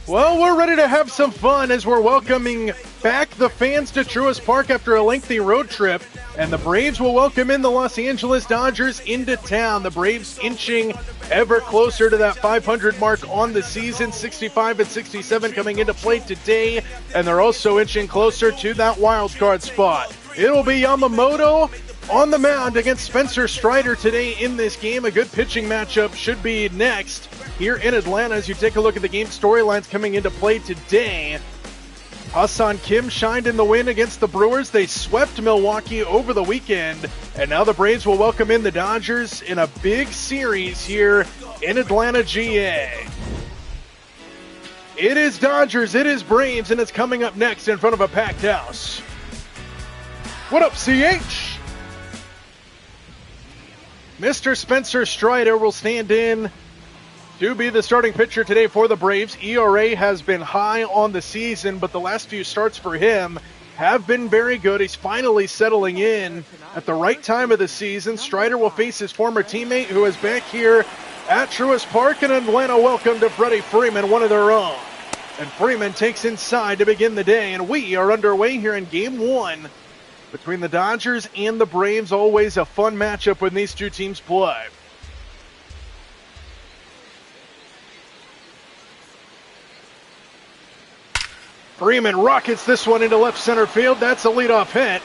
Well, we're ready to have some fun as we're welcoming back the fans to Truist Park after a lengthy road trip. And the Braves will welcome in the Los Angeles Dodgers into town. The Braves inching ever closer to that 500 mark on the season, 65 and 67 coming into play today. And they're also inching closer to that wild card spot. It'll be Yamamoto on the mound against Spencer Strider today in this game. A good pitching matchup should be next here in Atlanta as you take a look at the game storylines coming into play today. Hassan Kim shined in the win against the Brewers. They swept Milwaukee over the weekend, and now the Braves will welcome in the Dodgers in a big series here in Atlanta, GA. It is Dodgers, it is Braves, and it's coming up next in front of a packed house. What up, CH? Mr. Spencer Strider will stand in to be the starting pitcher today for the Braves. ERA has been high on the season, but the last few starts for him have been very good. He's finally settling in at the right time of the season. Strider will face his former teammate who is back here at Truist Park in Atlanta. Welcome to Freddie Freeman, one of their own. And Freeman takes inside to begin the day, and we are underway here in Game 1 between the Dodgers and the Braves. Always a fun matchup when these two teams play. Freeman rockets this one into left center field. That's a leadoff hit.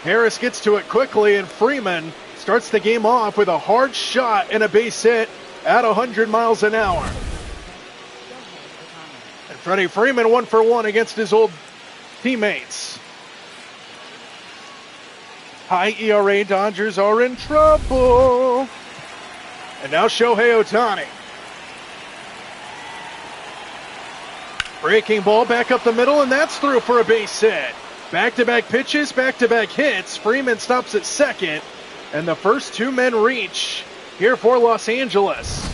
Harris gets to it quickly, and Freeman starts the game off with a hard shot and a base hit at 100 miles an hour. And Freddie Freeman 1 for 1 against his old teammates. High ERA Dodgers are in trouble. And now Shohei Ohtani. Breaking ball back up the middle, and that's through for a base hit. Back-to-back pitches, back-to-back hits. Freeman stops at second, and the first two men reach here for Los Angeles.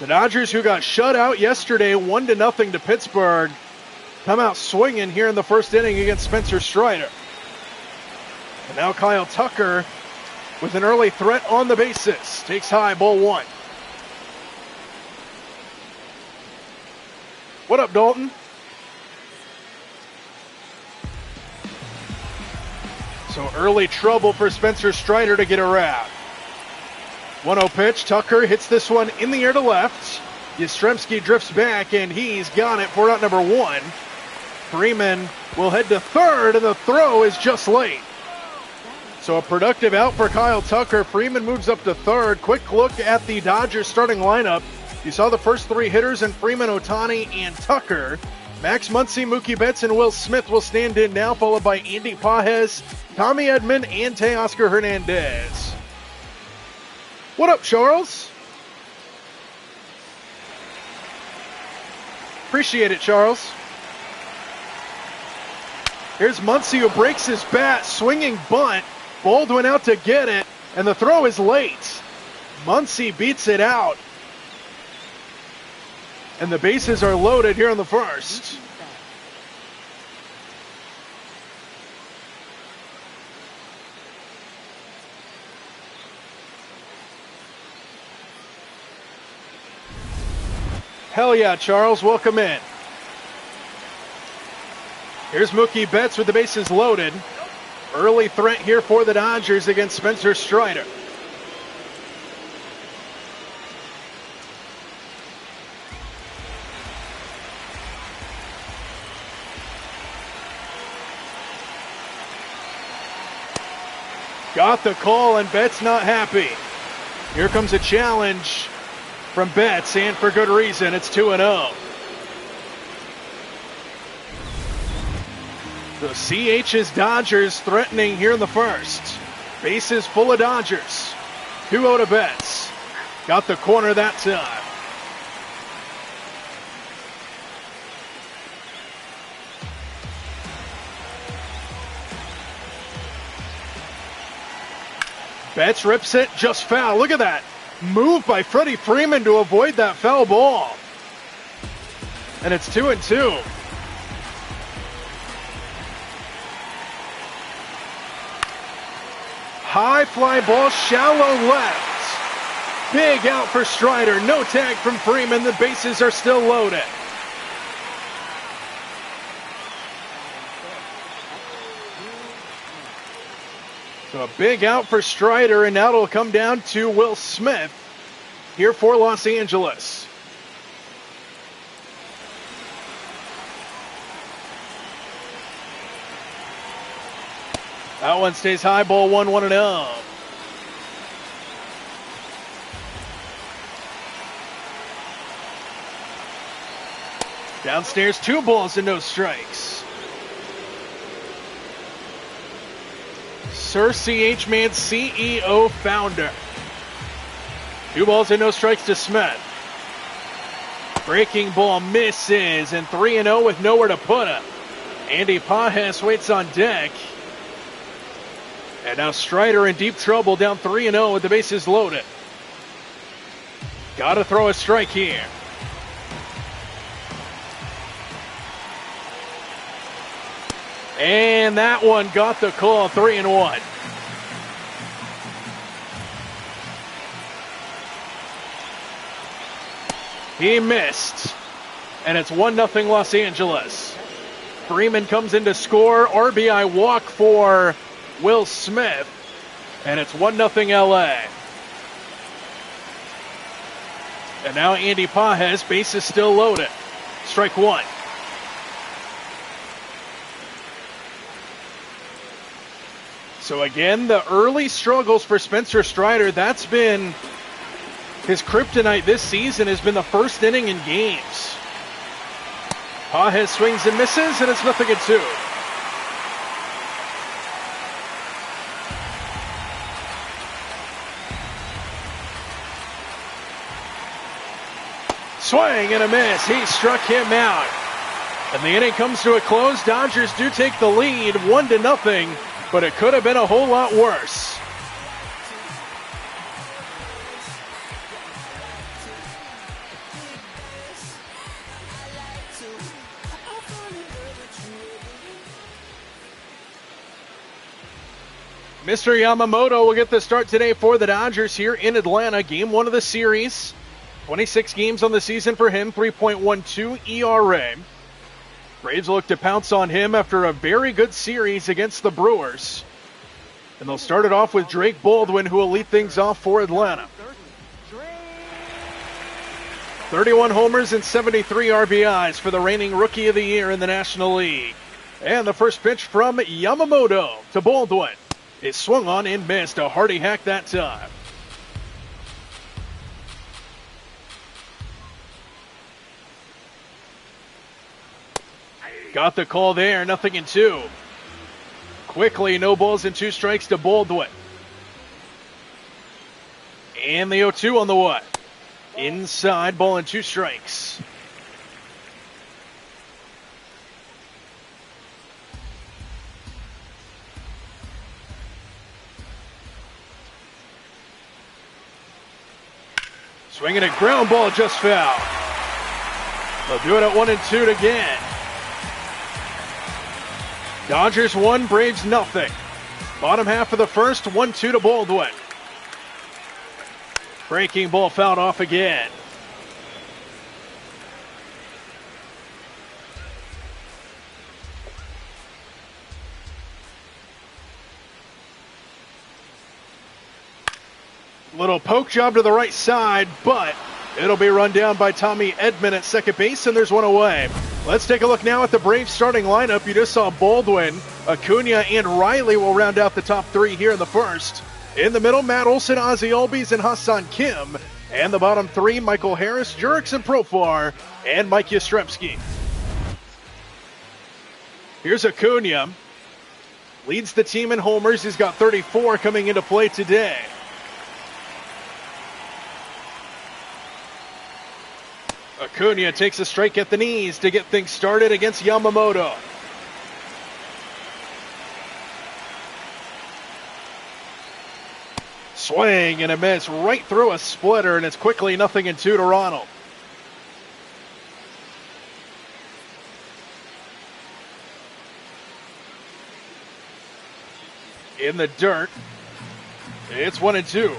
The Dodgers, who got shut out yesterday 1-0 to Pittsburgh, come out swinging here in the first inning against Spencer Strider. And now Kyle Tucker with an early threat on the bases. Takes high, ball 1. What up, Dalton? So early trouble for Spencer Strider to get around. 1-0 pitch. Tucker hits this one in the air to left. Yastrzemski drifts back, and he's got it for out number 1. Freeman will head to third, and the throw is just late. So a productive out for Kyle Tucker. Freeman moves up to third. Quick look at the Dodgers starting lineup. You saw the first three hitters in Freeman, Ohtani, and Tucker. Max Muncy, Mookie Betts, and Will Smith will stand in now, followed by Andy Pages, Tommy Edman, and Teoscar Hernandez. What up, Charles? Appreciate it, Charles. Here's Muncy, who breaks his bat, swinging bunt. Baldwin out to get it, and the throw is late. Muncy beats it out. And the bases are loaded here in the first. Hell yeah, Charles, welcome in. Here's Mookie Betts with the bases loaded. Early threat here for the Dodgers against Spencer Strider. Got the call, and Betts not happy. Here comes a challenge from Betts, and for good reason. It's 2-0. The CH's Dodgers threatening here in the first. Bases full of Dodgers. 2-0 to Betts. Got the corner that time. Betts rips it, just foul. Look at that. Move by Freddie Freeman to avoid that foul ball. And it's 2-2. High fly ball, shallow left. Big out for Strider. No tag from Freeman. The bases are still loaded. So a big out for Strider, and now it'll come down to Will Smith here for Los Angeles. That one stays high, ball 1-1-0. Downstairs, 2 balls and no strikes. Sir CH Man, CEO, founder. 2 balls and no strikes to Smith. Breaking ball misses, and 3-0 with nowhere to put it. Andy Pajes waits on deck. And now Strider in deep trouble, down 3-0 with the bases loaded. Got to throw a strike here. And that one got the call, 3-1. He missed. And it's 1-0 Los Angeles. Freeman comes in to score. RBI walk for Will Smith. And it's 1-0 LA. And now Andy Pajes, bases still loaded. Strike 1. So again, the early struggles for Spencer Strider, that's been his kryptonite this season, has been the first inning in games. Pajes swings and misses, and it's 0-2. Swing and a miss. He struck him out. And the inning comes to a close. Dodgers do take the lead 1-0. But it could have been a whole lot worse. Mr. Yamamoto will get the start today for the Dodgers here in Atlanta. Game 1 of the series. 26 games on the season for him, 3.12 ERA. Braves look to pounce on him after a very good series against the Brewers. And they'll start it off with Drake Baldwin, who will lead things off for Atlanta. 31 homers and 73 RBIs for the reigning Rookie of the Year in the National League. And the first pitch from Yamamoto to Baldwin is swung on and missed. A hearty hack that time. Got the call there, 0-2. Quickly, no balls and 2 strikes to Baldwin. And the 0-2 on the way. Inside, ball and 2 strikes. Swinging a ground ball, just foul. They'll do it at 1-2 again. Dodgers 1, Braves 0. Bottom half of the first, 1-2 to Baldwin. Breaking ball fouled off again. Little poke job to the right side, but it'll be run down by Tommy Edman at second base, and there's one away. Let's take a look now at the Braves starting lineup. You just saw Baldwin, Acuna, and Riley will round out the top 3 here in the first. In the middle, Matt Olson, Ozzie Albies, and Hassan Kim. And the bottom 3, Michael Harris, Jurickson Profar, and Mike Yastrzemski. Here's Acuna. Leads the team in homers. He's got 34 coming into play today. Acuna takes a strike at the knees to get things started against Yamamoto. Swing and a miss right through a splitter, and it's quickly 0-2 to Ronald. In the dirt, it's 1-2.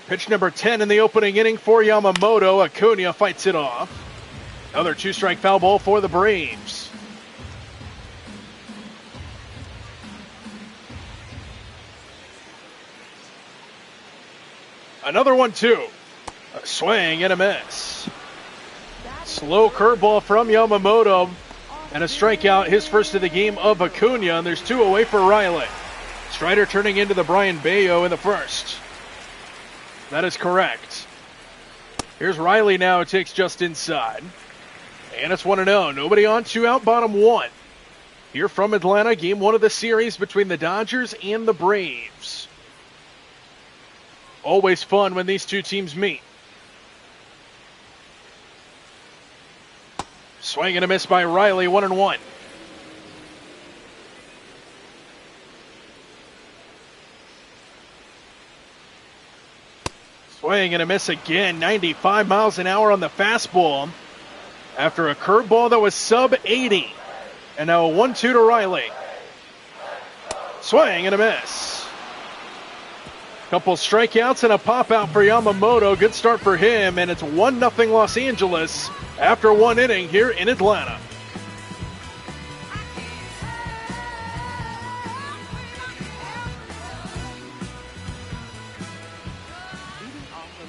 Pitch number 10 in the opening inning for Yamamoto. Acuna fights it off. Another 2-strike foul ball for the Braves. Another 1-2. A swing and a miss. Slow curveball from Yamamoto. And a strikeout, his first of the game of Acuna. And there's 2 away for Riley. Strider turning into the Brian Bayo in the first. That is correct. Here's Riley now, who takes just inside. And it's 1-0. Nobody on, 2 out, bottom 1. Here from Atlanta, game 1 of the series between the Dodgers and the Braves. Always fun when these two teams meet. Swing and a miss by Riley, 1-1. Swing and a miss again, 95 miles an hour on the fastball after a curveball that was sub 80. And now a 1-2 to Riley. Swing and a miss. Couple strikeouts and a pop out for Yamamoto. Good start for him, and it's 1-0 Los Angeles after 1 inning here in Atlanta.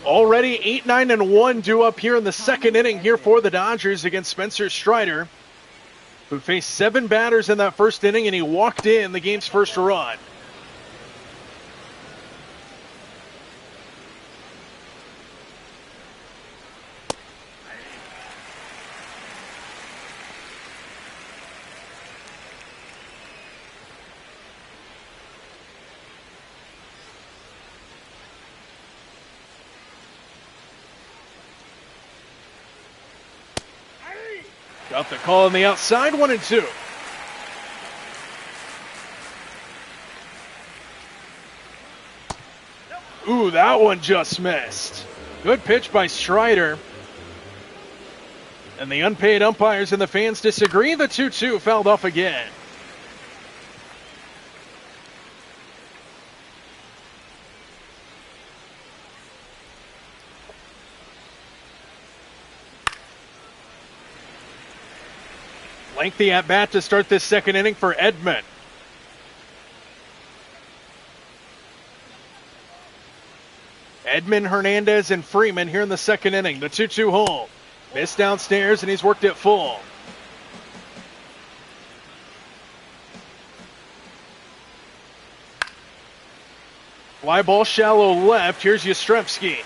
Already 8-9-1 due up here in the second inning here for the Dodgers against Spencer Strider, who faced 7 batters in that first inning, and he walked in the game's first run. Got the call on the outside, 1-2. Ooh, that one just missed. Good pitch by Strider. And the unpaid umpires and the fans disagree. The 2-2 fouled off again. Lengthy at-bat to start this second inning for Edman. Edman, Hernandez, and Freeman here in the second inning. The 2-2 home. Missed downstairs, and he's worked it full. Fly ball shallow left. Here's Yastrzemski.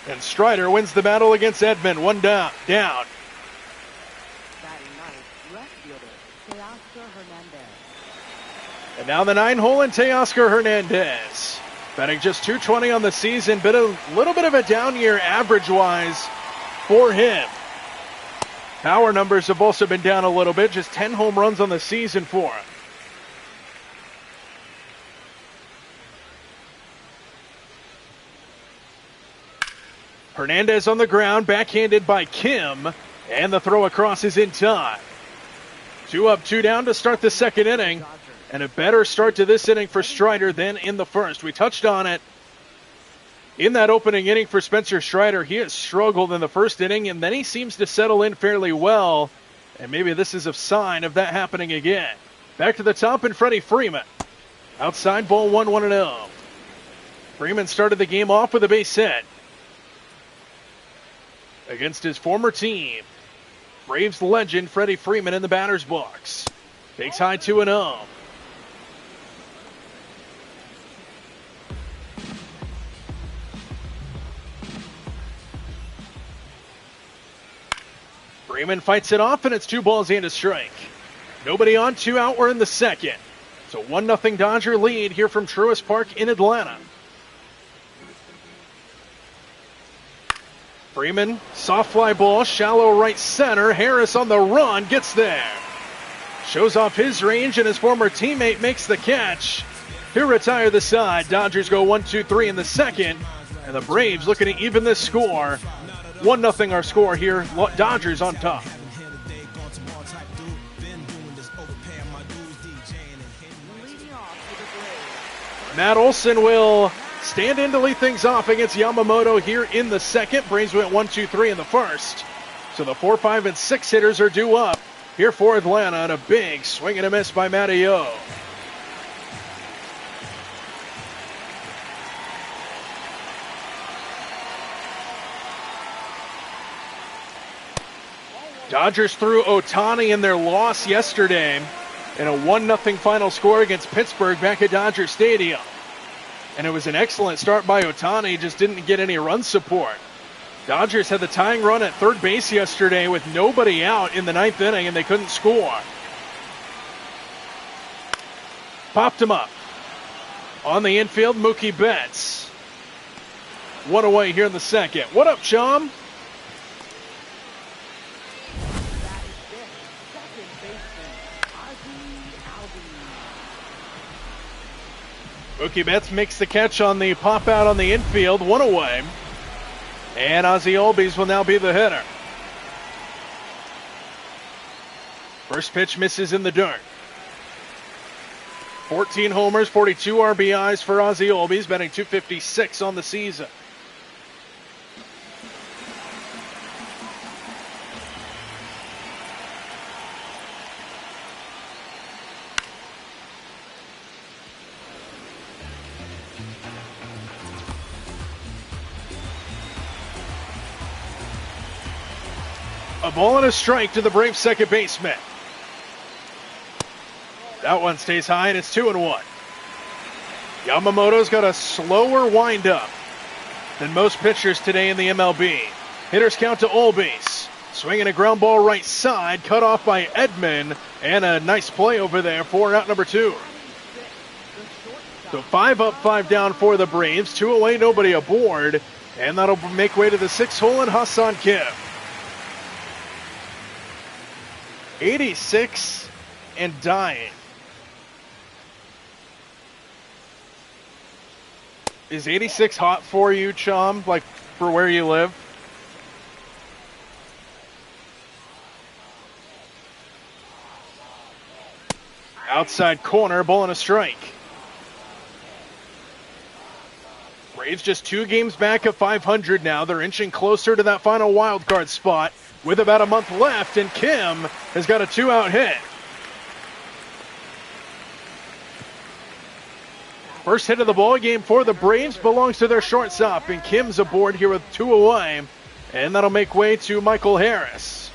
And Strider wins the battle against Edman. 1 down. And now the 9-hole in Teoscar Hernandez. Batting just .220 on the season, but a little bit of a down year average-wise for him. Power numbers have also been down a little bit, just 10 home runs on the season for him. Hernandez on the ground, backhanded by Kim, and the throw across is in time. 2 up, 2 down to start the second inning. And a better start to this inning for Strider than in the first. We touched on it in that opening inning for Spencer Strider. He has struggled in the first inning, and then he seems to settle in fairly well. And maybe this is a sign of that happening again. Back to the top and Freddie Freeman. Outside, ball 1-0. Freeman started the game off with a base hit against his former team. Braves legend Freddie Freeman in the batter's box. Takes high 2-0. Freeman fights it off, and it's 2 balls and a strike. Nobody on, 2 out. We're in the second. It's a 1-0 Dodger lead here from Truist Park in Atlanta. Freeman, soft fly ball, shallow right center. Harris on the run, gets there. Shows off his range, and his former teammate makes the catch to retire the side. Dodgers go 1-2-3 in the second, and the Braves looking to even this score. 1-0 our score here. Dodgers on top. Matt Olson will stand in to lead things off against Yamamoto here in the second. Braves went 1-2-3 in the first. So the 4, 5, and 6 hitters are due up here for Atlanta, and a big swing and a miss by Matteo. Dodgers threw Ohtani in their loss yesterday in a 1-0 final score against Pittsburgh back at Dodger Stadium. And it was an excellent start by Ohtani, just didn't get any run support. Dodgers had the tying run at third base yesterday with nobody out in the 9th inning, and they couldn't score. Popped him up. On the infield, Mookie Betts. One away here in the second. What up, Chum? Mookie Betts makes the catch on the pop out on the infield, one away. And Ozzie Albies will now be the hitter. First pitch misses in the dirt. 14 homers, 42 RBIs for Ozzie Albies, batting .256 on the season. A ball and a strike to the Braves second baseman. That one stays high, and it's 2-1. Yamamoto's got a slower windup than most pitchers today in the MLB. Hitters count to Albies. Swinging a ground ball right side, cut off by Edman, and a nice play over there for out number 2. So 5 up, 5 down for the Braves. 2 away, nobody aboard. And that'll make way to the 6th hole in Ha-Seong Kim. 86 and dying. Is 86 hot for you, Chum? Like for where you live? Outside corner, ball and a strike. Braves just 2 games back of 500 now. They're inching closer to that final wild card spot with about a month left, and Kim has got a 2-out hit. First hit of the ball game for the Braves belongs to their shortstop, and Kim's aboard here with 2 away, and that'll make way to Michael Harris.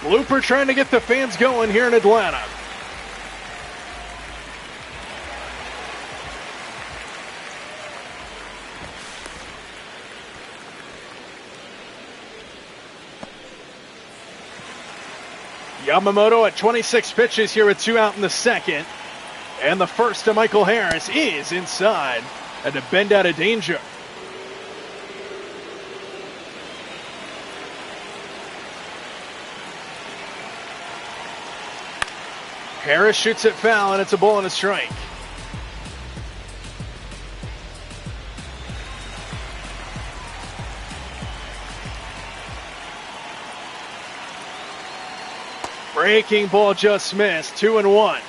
Looper trying to get the fans going here in Atlanta. Yamamoto at 26 pitches here with 2 out in the second. And the first to Michael Harris is inside. Had to bend out of danger. Harris shoots it foul, and it's a ball and a strike. Breaking ball just missed. 2-1.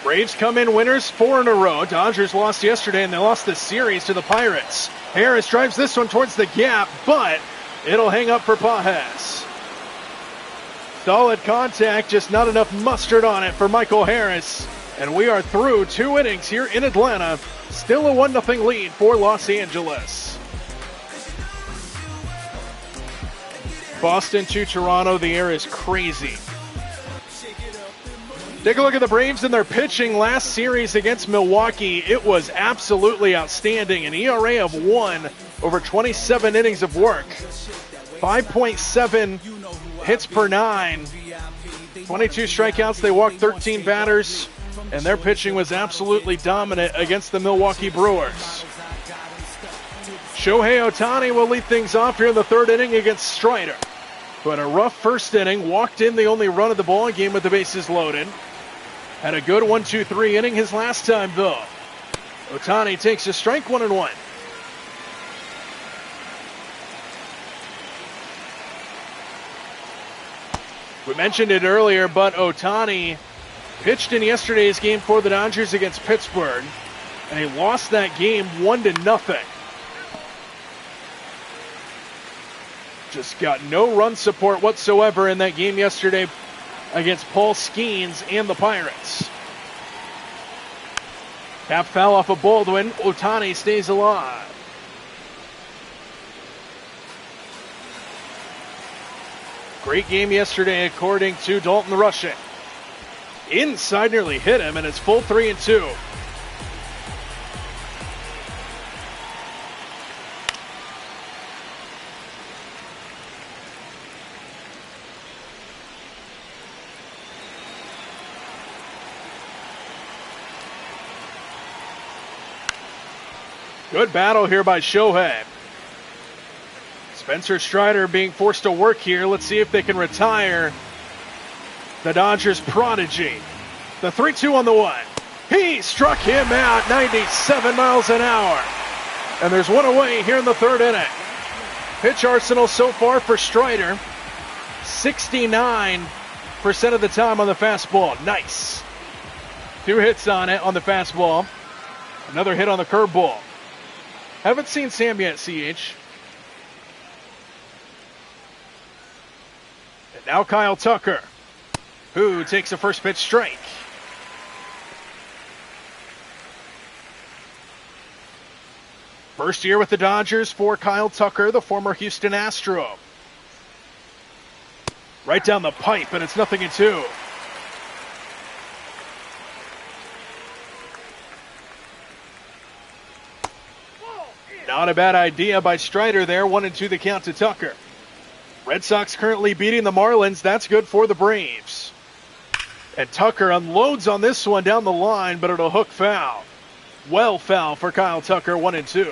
Braves come in winners 4 in a row. Dodgers lost yesterday, and they lost the series to the Pirates. Harris drives this one towards the gap, but it'll hang up for Pages. Solid contact, just not enough mustard on it for Michael Harris. And we are through 2 innings here in Atlanta. Still a 1-0 lead for Los Angeles. Boston to Toronto, the air is crazy. Take a look at the Braves and their pitching last series against Milwaukee. It was absolutely outstanding. An ERA of 1 over 27 innings of work. 5.7 hits per 9. 22 strikeouts. They walked 13 batters. And their pitching was absolutely dominant against the Milwaukee Brewers. Shohei Ohtani will lead things off here in the 3rd inning against Strider, who had a rough first inning, walked in the only run of the ball game with the bases loaded. Had a good 1-2-3 inning his last time, though. Ohtani takes a strike, 1-1. We mentioned it earlier, but Ohtani pitched in yesterday's game for the Dodgers against Pittsburgh, and he lost that game 1-0. Just got no run support whatsoever in that game yesterday against Paul Skeens and the Pirates. Tap foul off of Baldwin. Otani stays alive. Great game yesterday, according to Dalton Rushing. Inside nearly hit him, and it's full 3-2. Good battle here by Shohei. Spencer Strider being forced to work here. Let's see if they can retire the Dodgers prodigy. The 3-2 on the one. He struck him out 97 miles an hour. And there's one away here in the third inning. Pitch arsenal so far for Strider. 69% of the time on the fastball. Nice. 2 hits on it on the fastball. Another hit on the curveball. Haven't seen Sam yet, CH. And now Kyle Tucker, who takes a first pitch strike. First year with the Dodgers for Kyle Tucker, the former Houston Astro. Right down the pipe, and it's 0-2. Not a bad idea by Strider there. 1-2 the count to Tucker. Red Sox currently beating the Marlins. That's good for the Braves. And Tucker unloads on this one down the line, but it'll hook foul. Well foul for Kyle Tucker, 1-2.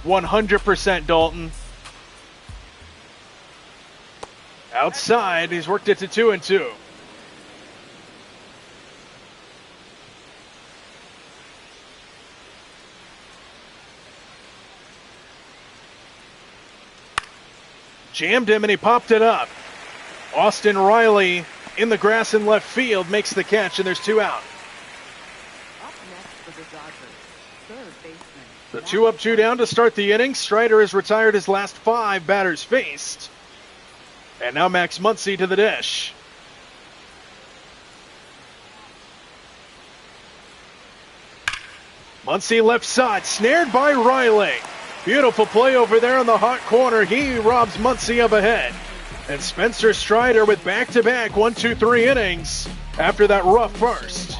100% Dalton. Outside, he's worked it to 2-2. Jammed him and he popped it up. Austin Riley in the grass in left field makes the catch, and there's 2 out. Up next for the Dodgers, third baseman. The 2 up, 2 down to start the inning. Strider has retired his last 5 batters faced. And now Max Muncy to the dish. Muncy left side, snared by Riley. Beautiful play over there in the hot corner. He robs Muncy of a hit. And Spencer Strider with back-to-back 1-2-3 innings after that rough first.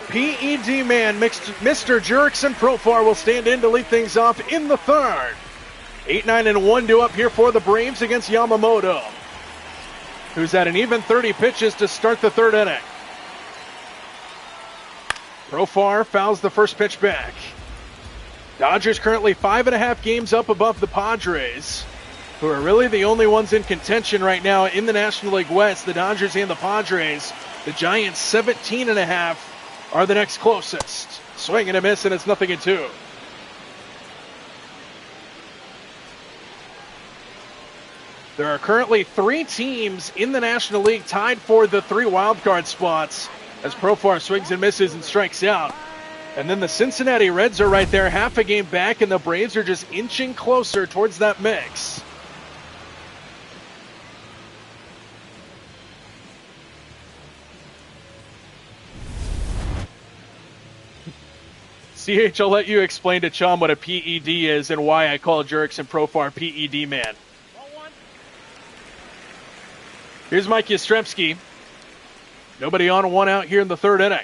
PED man, Mr. Jurickson Profar will stand in to lead things off in the third. 8-9-1 due up here for the Braves against Yamamoto, who's at an even 30 pitches to start the third inning. Profar fouls the first pitch back. Dodgers currently 5.5 games up above the Padres, who are really the only ones in contention right now in the National League West. The Dodgers and the Padres. The Giants 17.5 are the next closest. Swing and a miss, and it's 0-2. There are currently 3 teams in the National League tied for the 3 wildcard spots as Profar swings and misses and strikes out. And then the Cincinnati Reds are right there, half a game back, and the Braves are just inching closer towards that mix. CH, I'll let you explain to Chum what a PED is and why I call Jurickson Profar PED man. Here's Mike Yastrzemski. Nobody on, 1 out here in the third inning.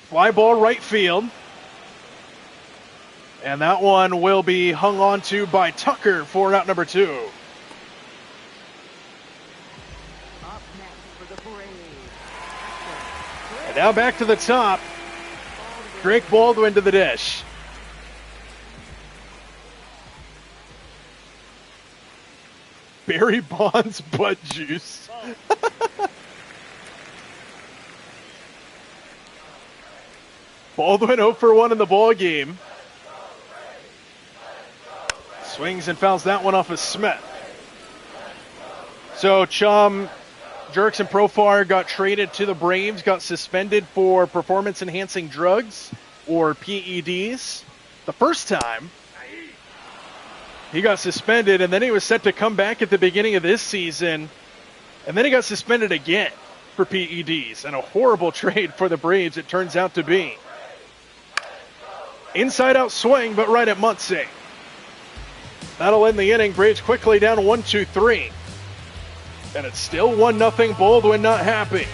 Fly ball right field. And that one will be hung on to by Tucker for out number 2. Up next for the Braves. And now back to the top. Drake Baldwin to the dish. Barry Bonds butt juice. Baldwin 0 for 1 in the ball game. Swings and fouls that one off of Smith. So Chum, Jerks, and Profar got traded to the Braves, got suspended for performance-enhancing drugs, or PEDs. The first time, he got suspended, and then he was set to come back at the beginning of this season, and then he got suspended again for PEDs, and a horrible trade for the Braves it turns out to be. Inside-out swing, but right at Muncy. That'll end the inning. Braves quickly down 1-2-3. And it's still 1-0. Baldwin not happy.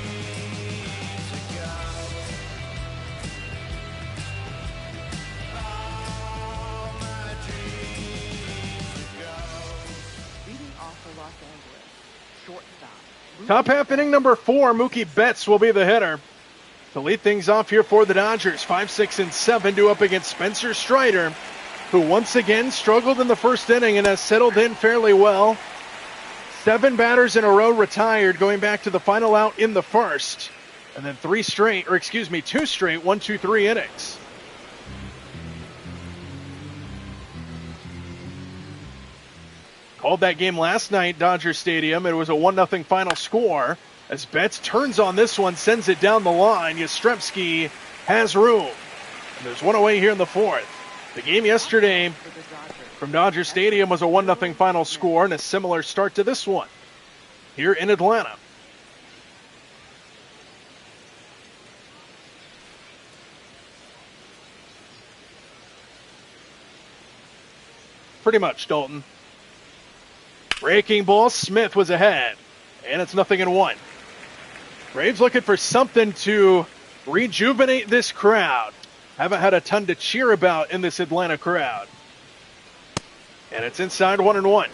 Leading off for Los Angeles, shortstop. Top half inning number 4, Mookie Betts will be the hitter. To lead things off here for the Dodgers, 5, 6, and 7 due up against Spencer Strider, who once again struggled in the first inning and has settled in fairly well. 7 batters in a row retired, going back to the final out in the first. And then 2 straight 1-2-3 innings. Called that game last night, Dodger Stadium. It was a 1-0 final score. As Betts turns on this one, sends it down the line. Yastrzemski has room. And there's one away here in the fourth. The game yesterday from Dodger Stadium was a 1-0 final score and a similar start to this one here in Atlanta. Pretty much, Dalton. Breaking ball, Smith was ahead, and it's 0-1. Braves looking for something to rejuvenate this crowd. Haven't had a ton to cheer about in this Atlanta crowd. And it's inside 1-1.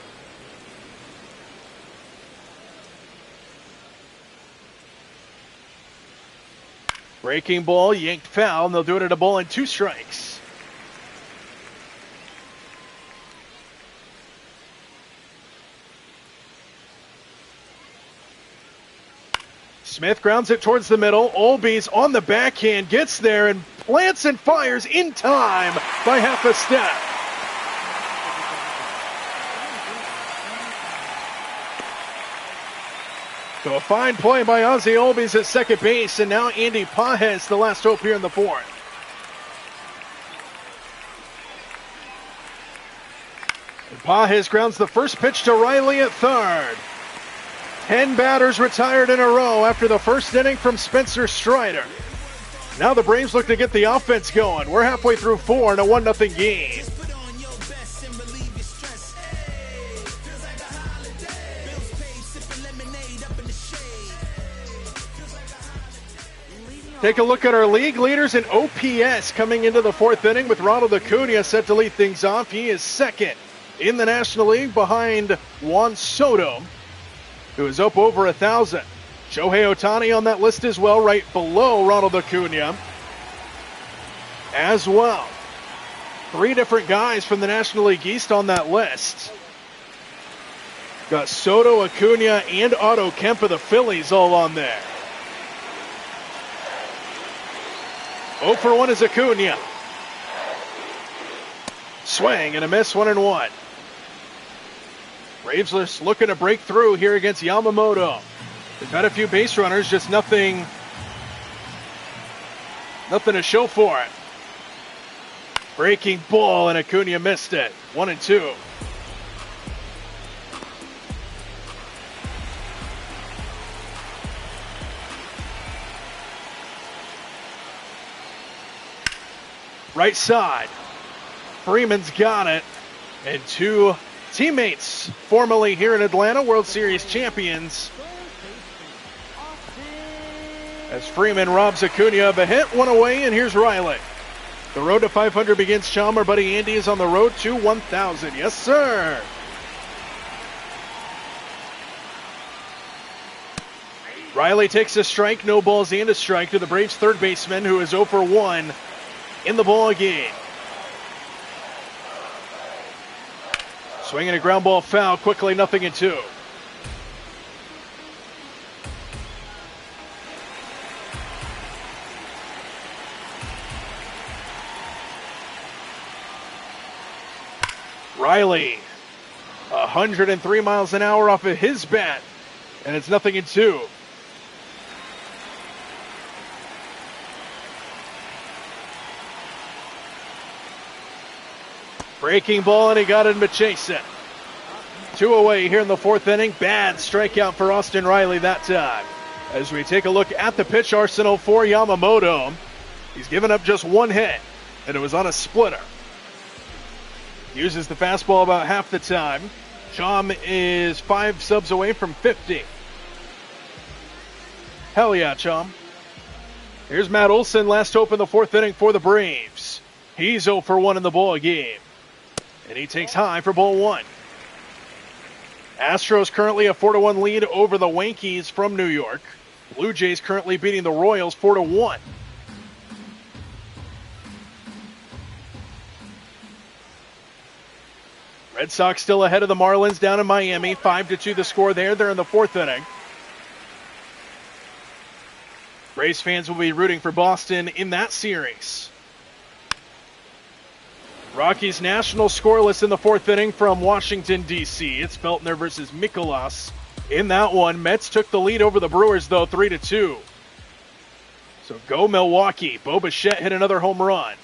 Breaking ball, yanked foul, and they'll do it at a ball and 2 strikes. Smith grounds it towards the middle. Olby's on the backhand, gets there and plants and fires in time by half a step. So a fine play by Ozzie Olbies at second base, and now Andy Pages, the last hope here in the fourth. And Pages grounds the first pitch to Riley at third. 10 batters retired in a row after the first inning from Spencer Strider. Now the Braves look to get the offense going. We're halfway through 4 in a 1-0 game. Take a look at our league leaders in OPS coming into the fourth inning with Ronald Acuna set to lead things off. He is second in the National League behind Juan Soto, who is up over 1,000. Shohei Ohtani on that list as well, right below Ronald Acuna as well. 3 different guys from the National League East on that list. Got Soto, Acuna, and Otto Kemp of the Phillies all on there. 0 for 1 is Acuna. Swing and a miss, 1-1. Braves just looking to break through here against Yamamoto. They've had a few base runners, just nothing to show for it. Breaking ball, and Acuna missed it. 1-2. Right side. Freeman's got it. And 2 teammates formerly here in Atlanta, World Series champions. As Freeman robs Acuna of a hit, 1 away, and here's Riley. The road to 500 begins. Chum, our buddy Andy is on the road to 1,000. Yes, sir. Riley takes a strike, no balls and a strike to the Braves' third baseman, who is 0 for 1 in the ball game. Swinging a ground ball foul, quickly 0-2. Riley, 103 miles an hour off of his bat And it's 0-2. Breaking ball, and he got it in Machason. 2 away here in the 4th inning. Bad strikeout for Austin Riley that time. As we take a look at the pitch arsenal for Yamamoto, he's given up just 1 hit, and it was on a splitter. Uses the fastball about half the time. Chom is 5 subs away from 50. Hell yeah, Chom. Here's Matt Olson, last hope in the 4th inning for the Braves. He's 0 for 1 in the ball game. And he takes high for ball 1. Astros currently a 4-1 lead over the Yankees from New York. Blue Jays currently beating the Royals 4-1. Red Sox still ahead of the Marlins down in Miami. 5-2 the score there. They're in the 4th inning. Braves fans will be rooting for Boston in that series. Rockies national scoreless in the 4th inning from Washington, D.C. It's Feltner versus Mikolas. In that one, Mets took the lead over the Brewers, though, 3-2. So go Milwaukee. Bo Bichette hit another home run.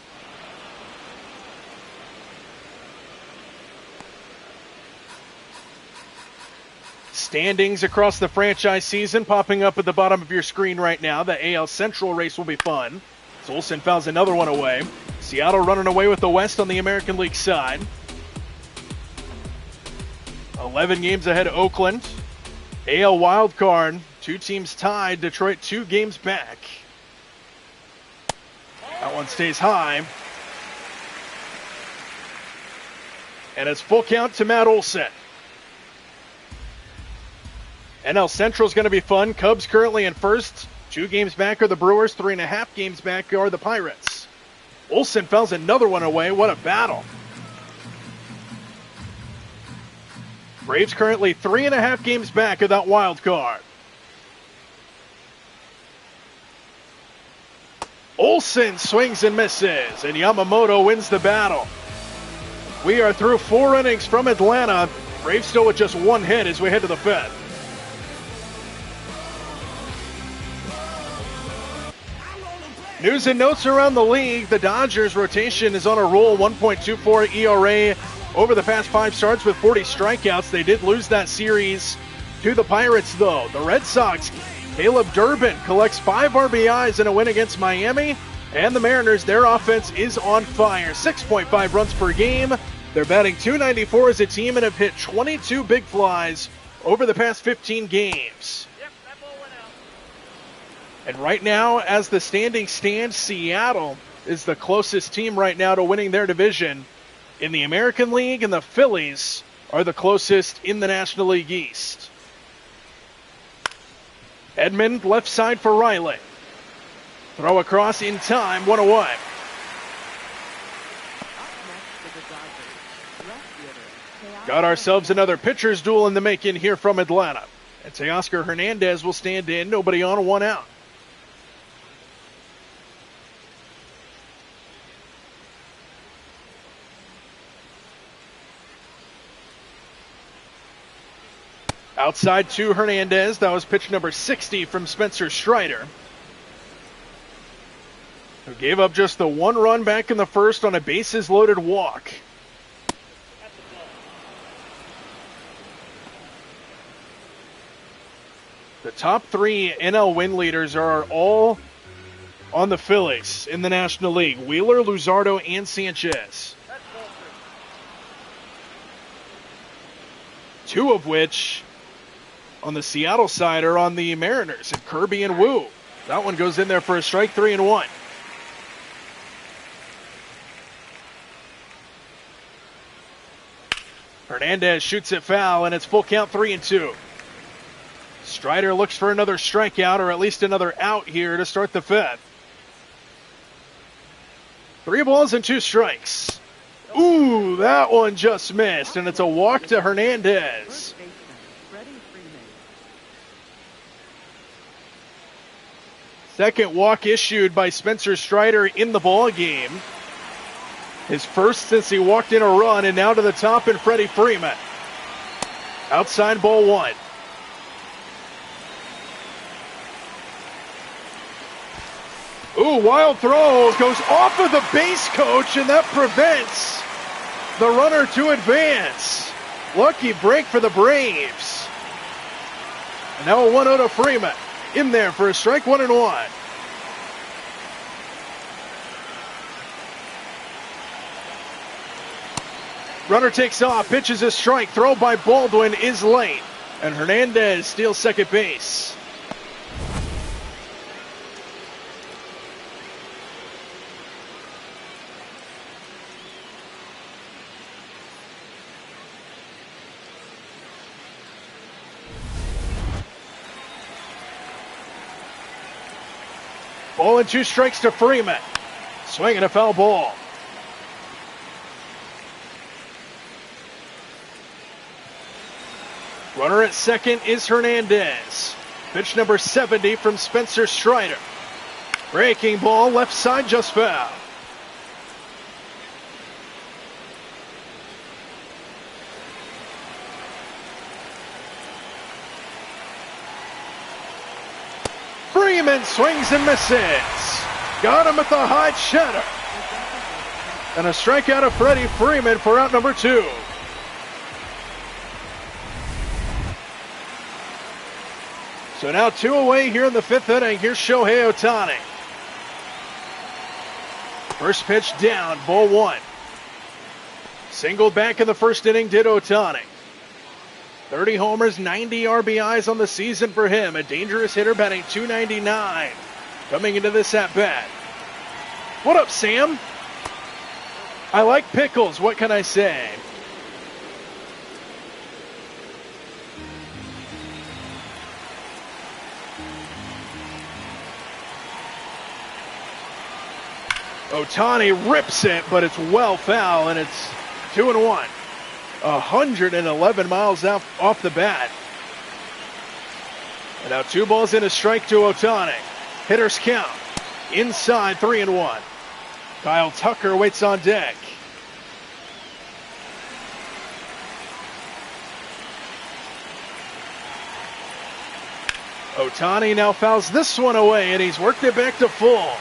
Standings across the franchise season popping up at the bottom of your screen right now. The AL Central race will be fun. Olsen fouls another one away. Seattle running away with the West on the American League side. 11 games ahead of Oakland. AL wild card, 2 teams tied. Detroit 2 games back. That one stays high. And it's full count to Matt Olson. NL Central's going to be fun. Cubs currently in first. 2 games back are the Brewers. 3.5 games back are the Pirates. Olsen fouls another one away. What a battle. Braves currently 3.5 games back of that wild card. Olsen swings and misses, and Yamamoto wins the battle. We are through 4 innings from Atlanta. Braves still with just 1 hit as we head to the 5th. News and notes around the league. The Dodgers rotation is on a roll. 1.24 ERA over the past 5 starts with 40 strikeouts. They did lose that series to the Pirates, though. The Red Sox, Caleb Durbin collects 5 RBIs in a win against Miami. And the Mariners, their offense is on fire. 6.5 runs per game. They're batting .294 as a team and have hit 22 big flies over the past 15 games. And right now, as the standings stand, Seattle is the closest team right now to winning their division in the American League, and the Phillies are the closest in the National League East. Edmund, left side for Riley. Throw across in time, 1 away. Got ourselves another pitcher's duel in the making here from Atlanta. And Teoscar Hernandez will stand in, nobody on, 1 out. Outside to Hernandez. That was pitch number 60 from Spencer Strider, who gave up just the 1 run back in the first on a bases-loaded walk. The top 3 NL win leaders are all on the Phillies in the National League. Wheeler, Luzardo, and Sanchez. 2 of which on the Seattle side are on the Mariners, and Kirby and Wu. That one goes in there for a strike, 3-1. Hernandez shoots it foul, and it's full count, 3-2. Strider looks for another strikeout, or at least another out here to start the 5th. 3 balls and 2 strikes. Ooh, that one just missed, and it's a walk to Hernandez. Second walk issued by Spencer Strider in the ball game. His first since he walked in a run, and now to the top in Freddie Freeman. Outside, ball 1. Ooh, wild throw goes off of the base coach, and that prevents the runner to advance. Lucky break for the Braves. And now a 1-0 to Freeman. In there for a strike, 1-1. Runner takes off, pitches a strike. Throw by Baldwin is late. And Hernandez steals second base. Ball and 2 strikes to Freeman. Swinging a foul ball. Runner at second is Hernandez. Pitch number 70 from Spencer Strider. Breaking ball, left side, just foul. Freeman swings and misses. Got him at the high cheddar. And a strikeout of Freddie Freeman for out number 2. So now 2 away here in the 5th inning. Here's Shohei Ohtani. First pitch down, ball 1. Singled back in the 1st inning did Ohtani. 30 homers, 90 RBIs on the season for him. A dangerous hitter, batting .299. Coming into this at-bat. What up, Sam? I like pickles. What can I say? Ohtani rips it, but it's well foul, and it's 2-1. 111 miles off the bat. And now 2 balls and a strike to Ohtani. Hitters count. Inside, 3-1. Kyle Tucker waits on deck. Ohtani now fouls this one away, and he's worked it back to full.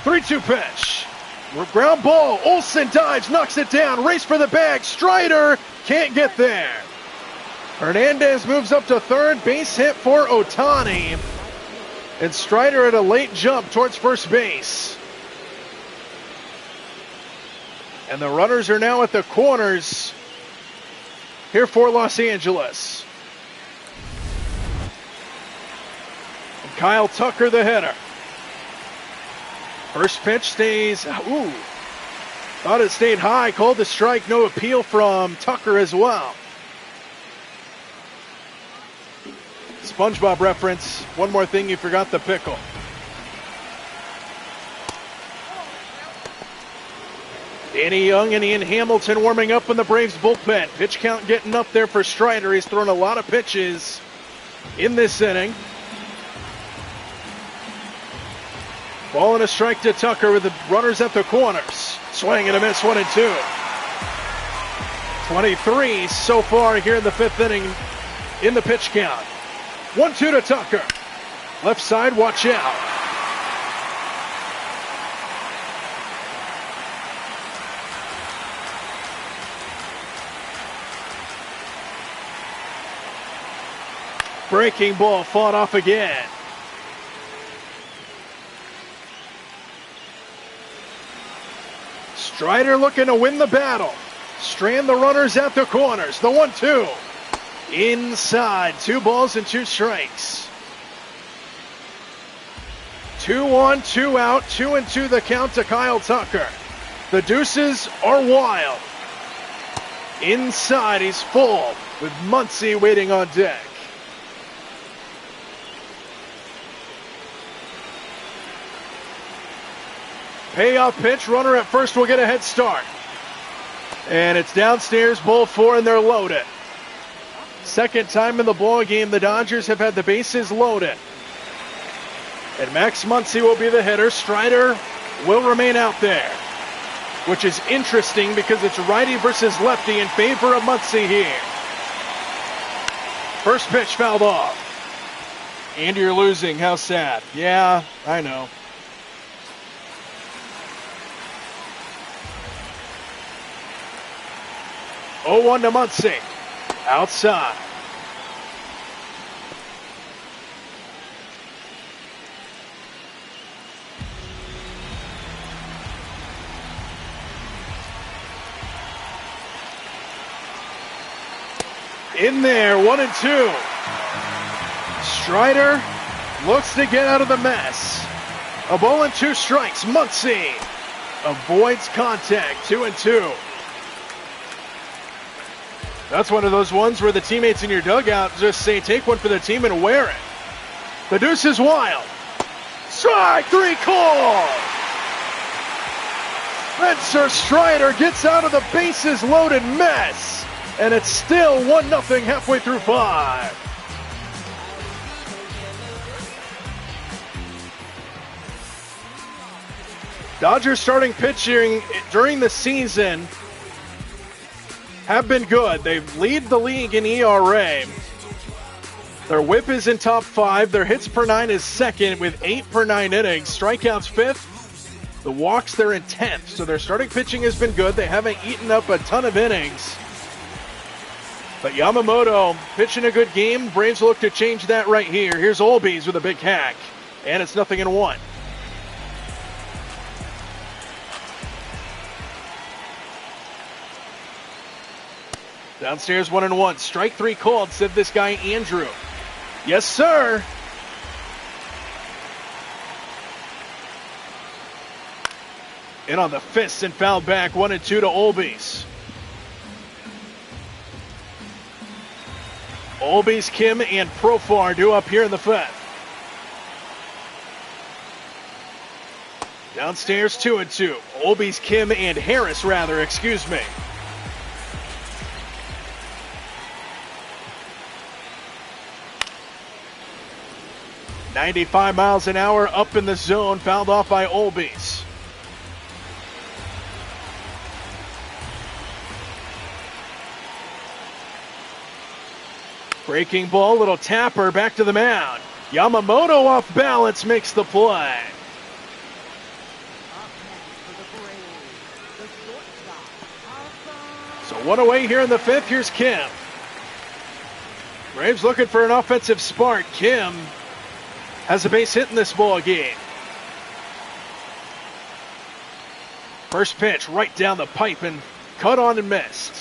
Three-two pitch. Ground ball. Olsen dives, knocks it down. Race for the bag. Strider can't get there. Hernandez moves up to third. Base hit for Ohtani. And Strider at a late jump towards first base. And the runners are now at the corners here for Los Angeles. And Kyle Tucker, the hitter. First pitch stays, thought it stayed high, called the strike, no appeal from Tucker as well. SpongeBob reference, one more thing, you forgot the pickle. Danny Young and Ian Hamilton warming up in the Braves bullpen. Pitch count getting up there for Strider. He's thrown a lot of pitches in this inning. Ball and a strike to Tucker with the runners at the corners. Swing and a miss, 1-2. 23 so far here in the 5th inning in the pitch count. 1-2 to Tucker. Left side, watch out. Breaking ball fought off again. Strider looking to win the battle. Strand the runners at the corners. The 1-2. Inside. 2 balls and 2 strikes. 2-1, 2 out. 2-2 the count to Kyle Tucker. The deuces are wild. Inside, he's full with Muncy waiting on deck. Payoff pitch, runner at first will get a head start. And it's downstairs, ball 4, and they're loaded. Second time in the ball game, the Dodgers have had the bases loaded. And Max Muncy will be the hitter. Strider will remain out there, which is interesting because it's righty versus lefty in favor of Muncy here. First pitch fouled off. And you're losing. How sad. Yeah, I know. Oh, 1 to Muncy. Outside. In there, 1-2. Strider looks to get out of the mess. A ball and 2 strikes. Muncy avoids contact. 2-2. That's one of those ones where the teammates in your dugout just say, take one for the team and wear it. The deuce is wild. Strike 3 call. Spencer Strider gets out of the bases loaded mess. And it's still 1-0 halfway through 5. Dodgers starting pitching during the season have been good. They lead the league in ERA. Their whip is in top 5. Their hits per 9 is second with 8 per 9 innings. Strikeouts 5th. The walks, they're in 10th. So their starting pitching has been good. They haven't eaten up a ton of innings. But Yamamoto pitching a good game. Braves look to change that right here. Here's Olbies with a big hack. And it's 0-1. Downstairs 1-1. Strike 3 called, said this guy Andrew. Yes, sir. In on the fist and fouled back. 1-2 to Olbies. Olbies, Kim, and Profar due up here in the 5th. Downstairs 2-2. Olbies, Kim, and Harris, excuse me. .95 miles an hour up in the zone, fouled off by Olbies. Breaking ball, little tapper, back to the mound. Yamamoto off balance, makes the play. So 1 away here in the 5th, here's Kim. Braves looking for an offensive spark. Kim has a base hit in this ball game. First pitch right down the pipe and cut on and missed.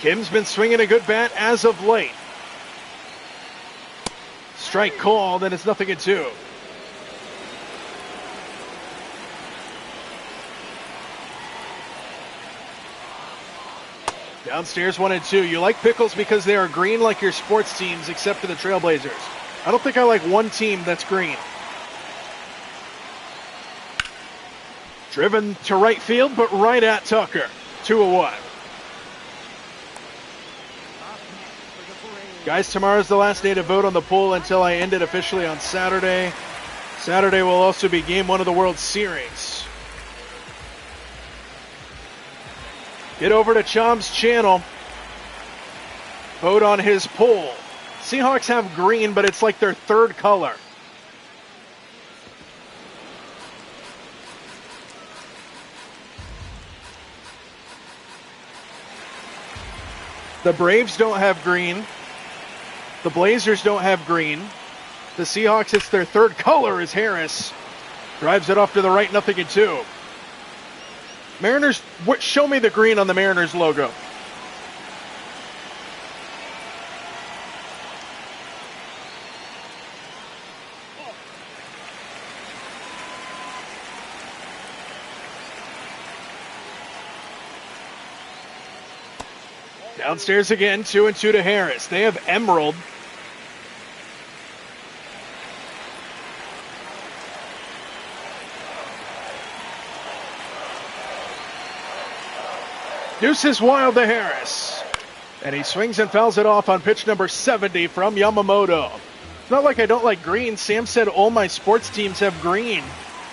Kim's been swinging a good bat as of late. Strike called, and it's 0-2. Downstairs 1-2. You like pickles because they are green like your sports teams, except for the Trailblazers. I don't think I like one team that's green. Driven to right field, but right at Tucker. 2-1. Guys, tomorrow's the last day to vote on the poll until I end it officially on Saturday. Saturday will also be Game 1 of the World Series. Get over to Chom's channel. Vote on his poll. Seahawks have green, but it's like their 3rd color. The Braves don't have green. The Blazers don't have green. The Seahawks, it's their 3rd color as Harris drives it off to the right, 0-2. Mariners, show me the green on the Mariners logo. Downstairs again, 2-2 to Harris. They have emerald. Deuce is wild to Harris. And he swings and fouls it off on pitch number 70 from Yamamoto. It's not like I don't like green. Sam said all my sports teams have green.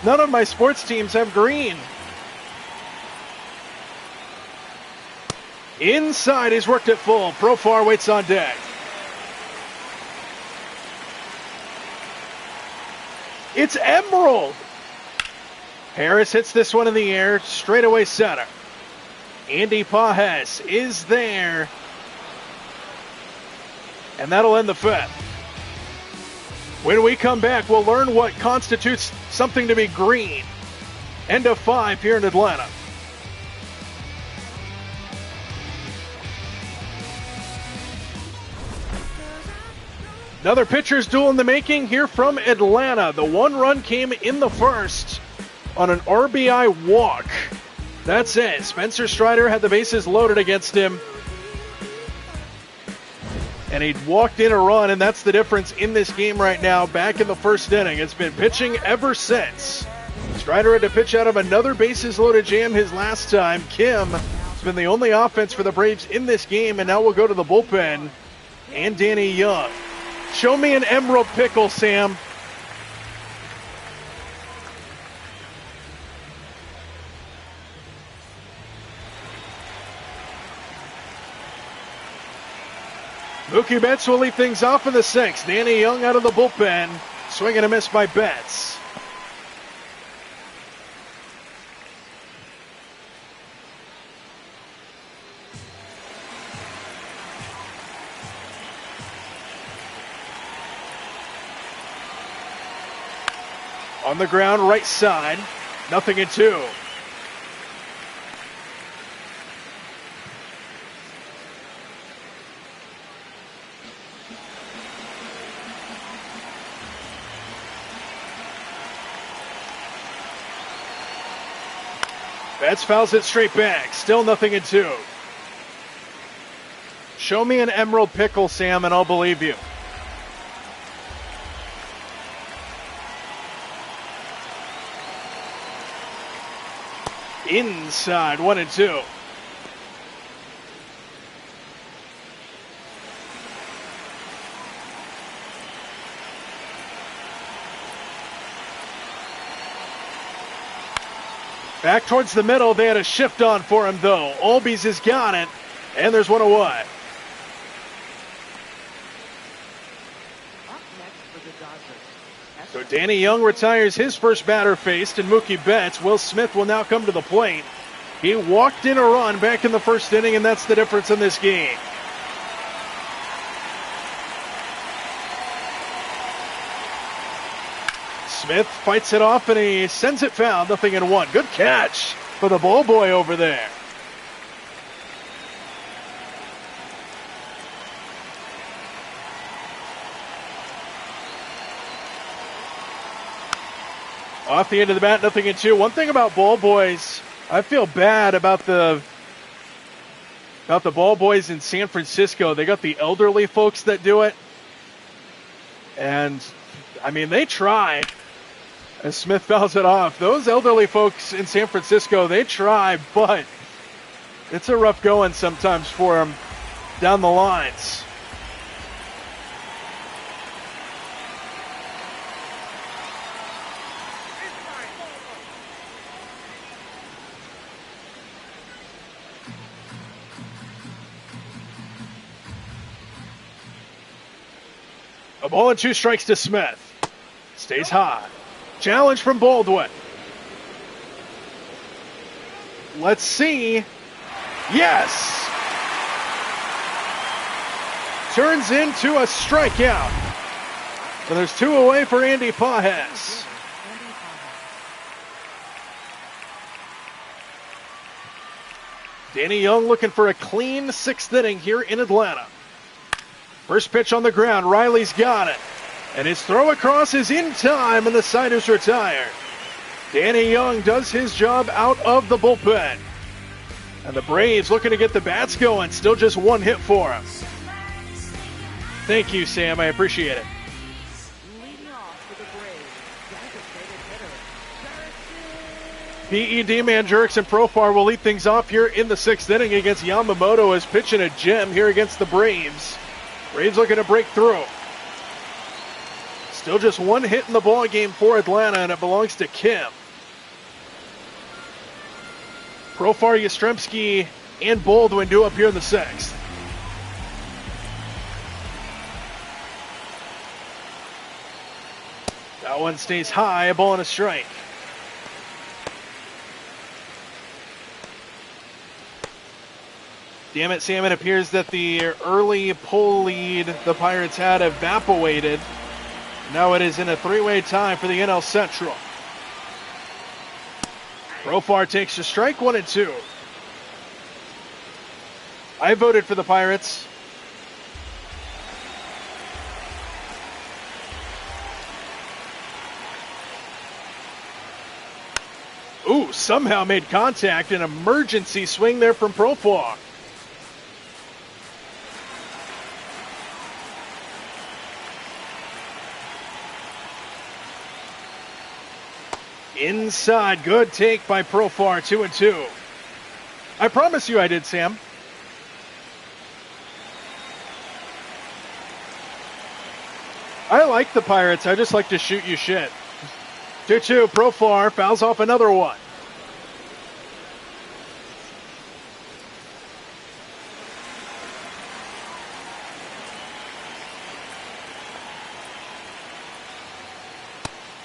None of my sports teams have green. Inside, he's worked it full. Profar waits on deck. It's Emerald. Harris hits this one in the air, straightaway center. Andy Pajes is there. And that'll end the fifth. When we come back, we'll learn what constitutes something to be green. End of 5 here in Atlanta. Another pitcher's duel in the making here from Atlanta. The one run came in the first on an RBI walk. That's it. Spencer Strider had the bases loaded against him. And he walked in a run, and that's the difference in this game right now. Back in the first inning. It's been pitching ever since. Strider had to pitch out of another bases loaded jam his last time. Kim has been the only offense for the Braves in this game, and now we'll go to the bullpen and Danny Young. Show me an Emerald pickle, Sam. Mookie Betts will lead things off in the 6th. Danny Young out of the bullpen. Swing and a miss by Betts. On the ground, right side. 0-2. Betts fouls it straight back. Still 0-2. Show me an Emerald pickle, Sam, and I'll believe you. Inside, 1-2. Back towards the middle. They had a shift on for him, though. Albies has got it, and there's 1 away. Up next for the Dodgers. So Danny Young retires his first batter faced, and Mookie Betts. Will Smith will now come to the plate. He walked in a run back in the first inning, and that's the difference in this game. Smith fights it off, and he sends it foul. 0-1. Good catch for the ball boy over there. Off the end of the bat, 0-2. One thing about ball boys, I feel bad about the ball boys in San Francisco. They got the elderly folks that do it. And, I mean, they try. As Smith fouls it off. Those elderly folks in San Francisco, they try, but it's a rough going sometimes for them down the lines. A ball and 2 strikes to Smith. Stays high. Challenge from Baldwin. Let's see. Yes! Turns into a strikeout. So there's 2 away for Andy Pajes. Danny Young looking for a clean 6th inning here in Atlanta. First pitch on the ground. Riley's got it. And his throw across is in time, and the side is retired. Danny Young does his job out of the bullpen. And the Braves looking to get the bats going. Still just 1 hit for him. Thank you, Sam. I appreciate it. Leading off for the Braves, designated hitter, PED man Jerks and Profar will lead things off here in the 6th inning against Yamamoto as pitching a gem here against the Braves. Braves looking to break through. Still just 1 hit in the ball game for Atlanta, and it belongs to Kim. Profar Yastrzemski and Baldwin due up here in the sixth. That one stays high, a ball and a strike. Damn it, Sam, it appears that the early pull lead the Pirates had evaporated. Now it is in a three-way tie for the NL Central. Profar takes a strike, 1-2. I voted for the Pirates. Ooh, somehow made contact. An emergency swing there from Profar. Inside, good take by Profar, 2-2. I promise you I did, Sam. I like the Pirates, I just like to shoot you shit. 2-2, Profar fouls off another one.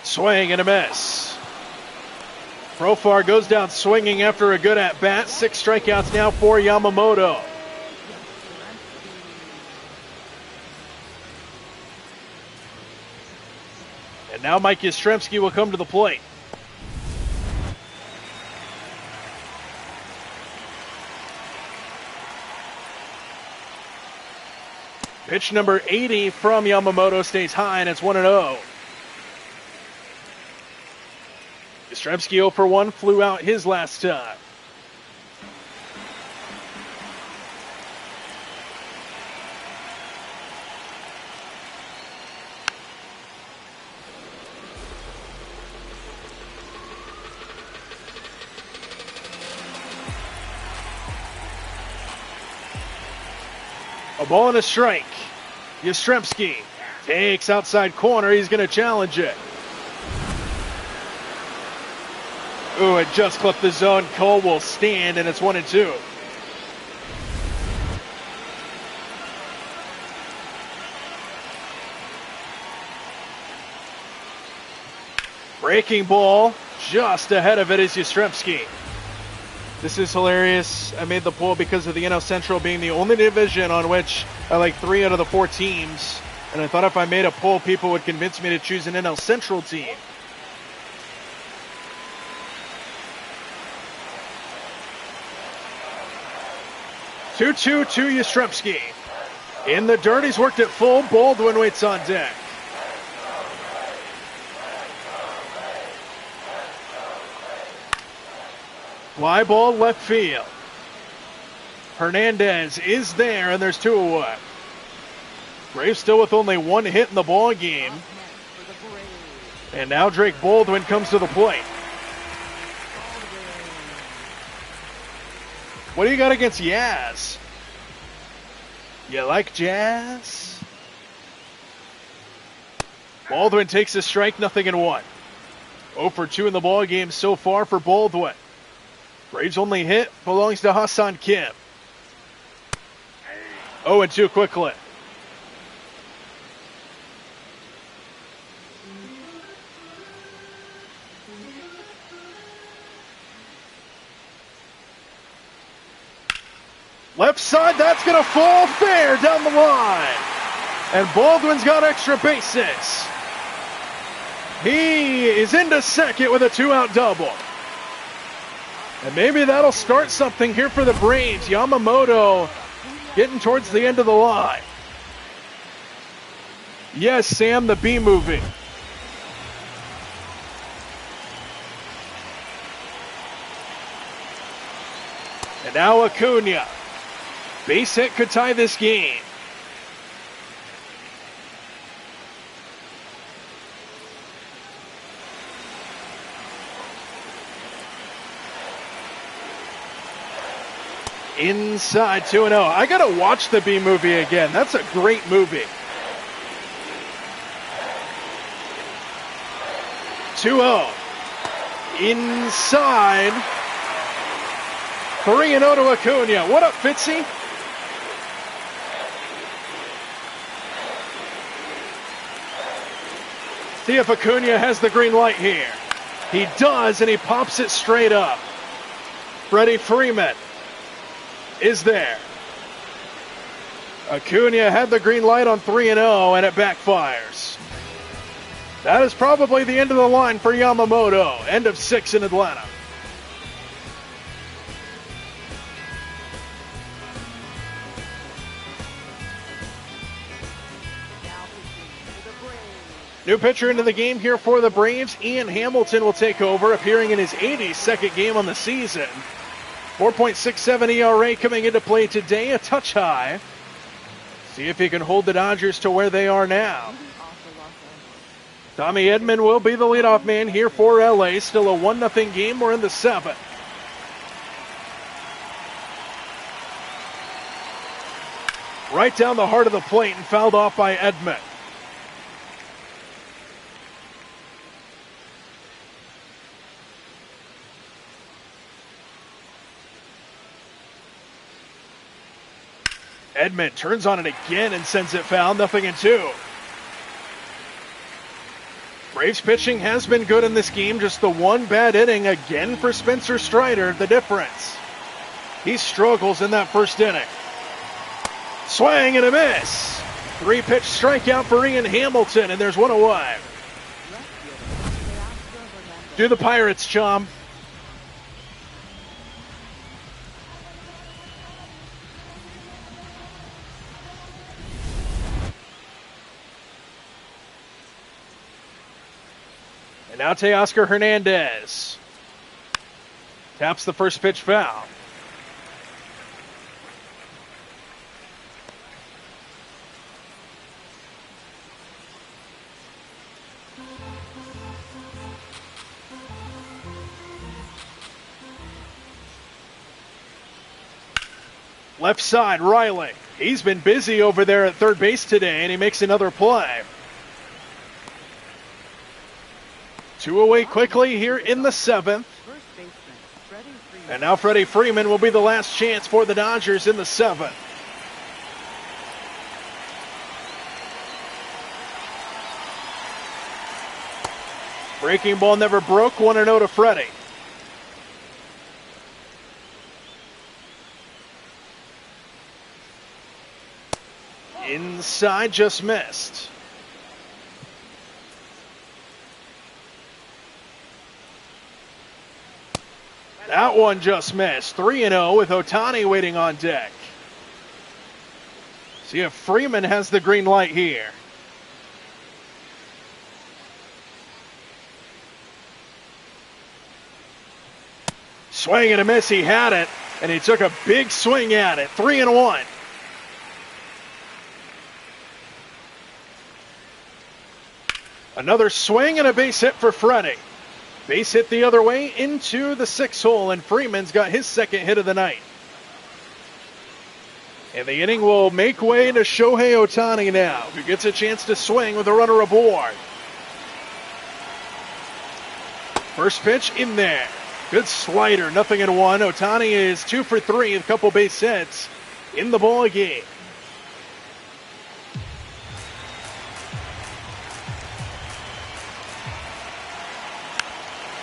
Swing and a miss. Profar goes down swinging after a good at-bat. 6 strikeouts now for Yamamoto. And now Mike Yastrzemski will come to the plate. Pitch number 80 from Yamamoto stays high, and it's 1-0. Yastrzemski 0 for 1, flew out his last time. A ball and a strike. Yastrzemski takes outside corner. He's going to challenge it. Ooh, it just clipped the zone. Cole will stand, and it's 1-2. Breaking ball. Just ahead of it is Yastrzemski. This is hilarious. I made the poll because of the NL Central being the only division on which I like 3 out of the 4 teams. And I thought if I made a poll, people would convince me to choose an NL Central team. Two-two to Yastrzemski. In the dirt, he's worked it full. Baldwin waits on deck. Fly ball left field. Hernandez is there, and there's 2 away. Braves still with only 1 hit in the ball game. And now Drake Baldwin comes to the plate. What do you got against Yaz? You like jazz? Baldwin takes a strike, 0-1. 0 for 2 in the ball game so far for Baldwin. Braves' only hit belongs to Hassan Kim. 0-2 quickly. Left side, that's going to fall fair down the line. And Baldwin's got extra bases. He is into second with a 2-out double. And maybe that'll start something here for the Braves. Yamamoto getting towards the end of the line. Yes, Sam, the B movie. And now Acuna. Base hit could tie this game. Inside 2-0. I got to watch the B movie again. That's a great movie. 2-0. Inside. 3-0 to Acuna. What up, Fitzy? See if Acuna has the green light here. He does, and he pops it straight up. Freddie Freeman is there. Acuna had the green light on 3-0, and it backfires. That is probably the end of the line for Yamamoto. End of 6 in Atlanta. New pitcher into the game here for the Braves. Ian Hamilton will take over, appearing in his 82nd game on the season. 4.67 ERA coming into play today, a touch high. See if he can hold the Dodgers to where they are now. Tommy Edman will be the leadoff man here for LA. Still a 1-0 game. We're in the 7th. Right down the heart of the plate and fouled off by Edman. Edman turns on it again and sends it foul. 0-2. Braves pitching has been good in this game. Just the one bad inning again for Spencer Strider. The difference. He struggles in that first inning. Swing and a miss. 3-pitch strikeout for Ian Hamilton, and there's one away. Do the Pirates, Chom. And now Teoscar Hernandez taps the first pitch foul. Left side, Riley. He's been busy over there at third base today, and he makes another play. 2 away quickly here in the 7th. And now Freddie Freeman will be the last chance for the Dodgers in the 7th. Breaking ball never broke. 1-0 to Freddie. Inside, just missed. That one just missed. 3-0 with Ohtani waiting on deck. See if Freeman has the green light here. Swing and a miss. He had it, and he took a big swing at it. 3-1. Another swing and a base hit for Freddie. Base hit the other way into the 6th hole, and Freeman's got his second hit of the night. And the inning will make way to Shohei Ohtani now, who gets a chance to swing with a runner aboard. First pitch in there. Good slider, 0-1. Ohtani is 2 for 3, a couple base hits in the ball game.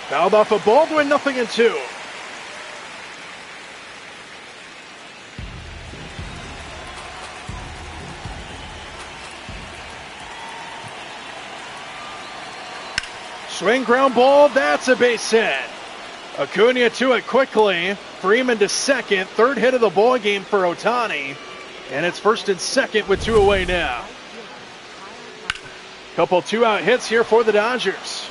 Fouled off of Baldwin, 0-2. Swing, ground ball, that's a base hit. Acuna to it quickly. Freeman to second. Third hit of the ball game for Ohtani. And it's first and second with 2 away now. Couple 2-out hits here for the Dodgers.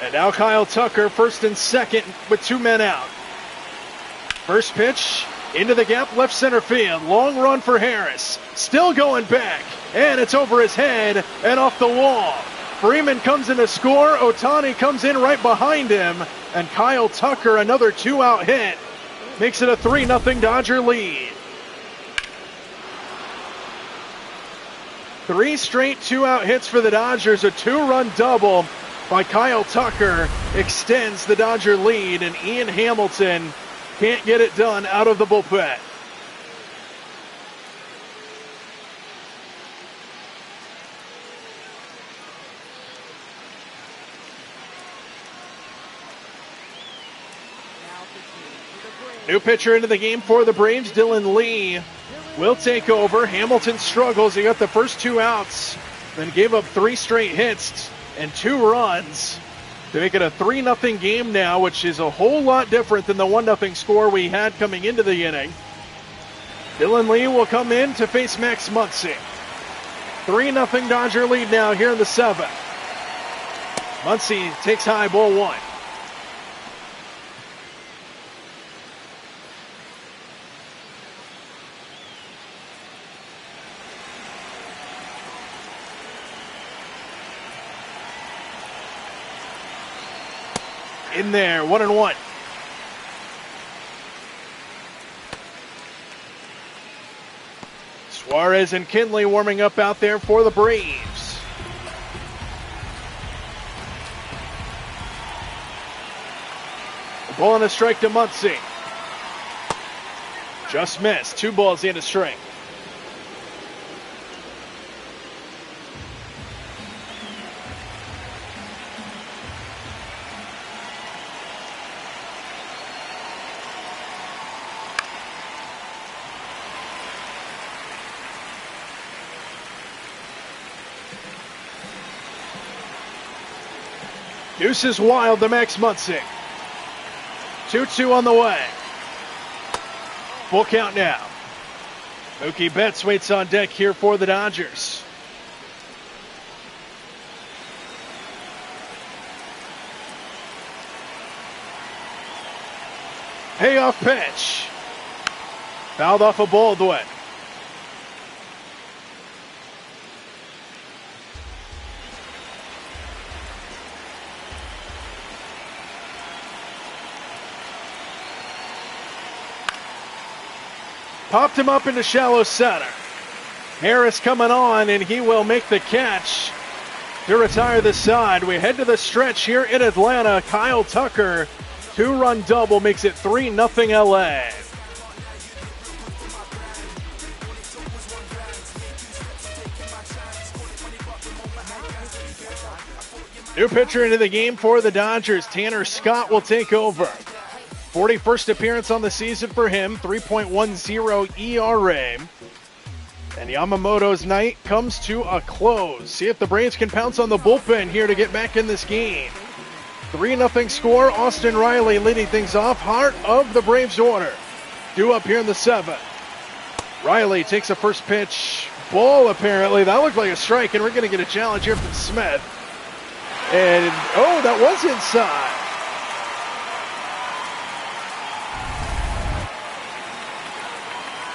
And now Kyle Tucker, first and second with 2 men out. First pitch into the gap, left center field. Long run for Harris. Still going back. And it's over his head and off the wall. Freeman comes in to score. Ohtani comes in right behind him. And Kyle Tucker, another 2-out hit, makes it a 3-0 Dodger lead. 3 straight 2-out hits for the Dodgers. A 2-run double by Kyle Tucker extends the Dodger lead, and Ian Hamilton can't get it done out of the bullpen. New pitcher into the game for the Braves, Dylan Lee, will take over. Hamilton struggles. He got the first 2 outs, then gave up 3 straight hits and 2 runs to make it a 3-0 game now, which is a whole lot different than the 1-0 score we had coming into the inning. Dylan Lee will come in to face Max Muncy. 3-0 Dodger lead now here in the 7th. Muncy takes high, ball 1. In there, 1-1. Suarez and Kinley warming up out there for the Braves. A ball and a strike to Muncy. Just missed. 2 balls and a strike. Deuces wild to Max Muncy. 2-2 on the way. Full count now. Mookie Betts waits on deck here for the Dodgers. Payoff pitch. Fouled off of Baldwin. Popped him up into shallow center. Harris coming on, and he will make the catch to retire the side. We head to the stretch here in Atlanta. Kyle Tucker, 2-run double, makes it 3-0 LA. New pitcher into the game for the Dodgers. Tanner Scott will take over. 41st appearance on the season for him, 3.10 ERA. And Yamamoto's night comes to a close. See if the Braves can pounce on the bullpen here to get back in this game. 3-0 score. Austin Riley leading things off. Heart of the Braves order. Due up here in the 7th. Riley takes a first pitch. Ball apparently. That looked like a strike, and we're going to get a challenge here from Smith. And, oh, that was inside.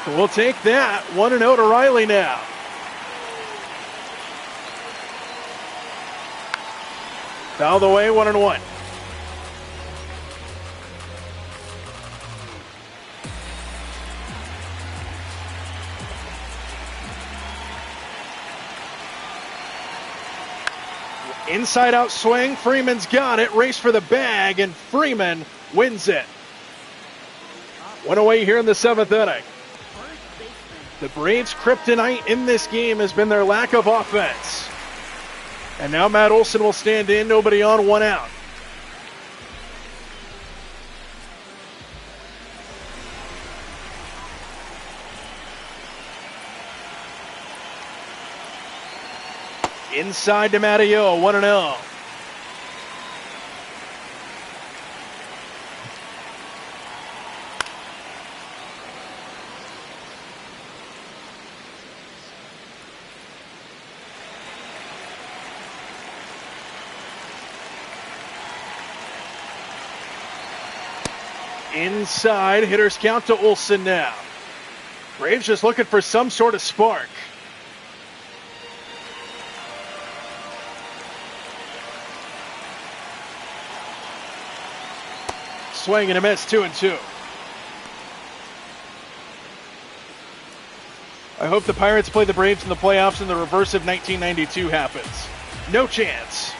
We'll take that. 1-0 to Riley now. Fouled away, 1-1. Inside out swing. Freeman's got it. Race for the bag, and Freeman wins it. 1 away here in the 7th inning. The Braves' kryptonite in this game has been their lack of offense. And now Matt Olson will stand in, nobody on, 1 out. Inside to Matteo, 1-0. Inside, hitters count to Olsen now. Braves just looking for some sort of spark. Swing and a miss, 2-2. I hope the Pirates play the Braves in the playoffs and the reverse of 1992 happens. No chance.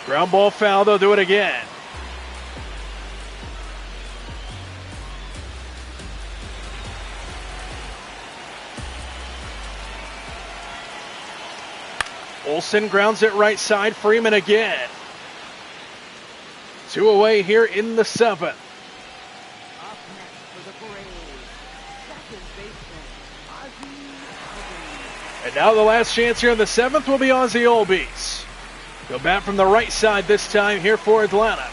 Ground ball foul, they'll do it again. Olsen grounds it right side, Freeman again. 2 away here in the 7th. Up next for the Braves, second baseman, Ozzie. And now the last chance here in the 7th will be Ozzie Albies. He'll bat from the right side this time here for Atlanta.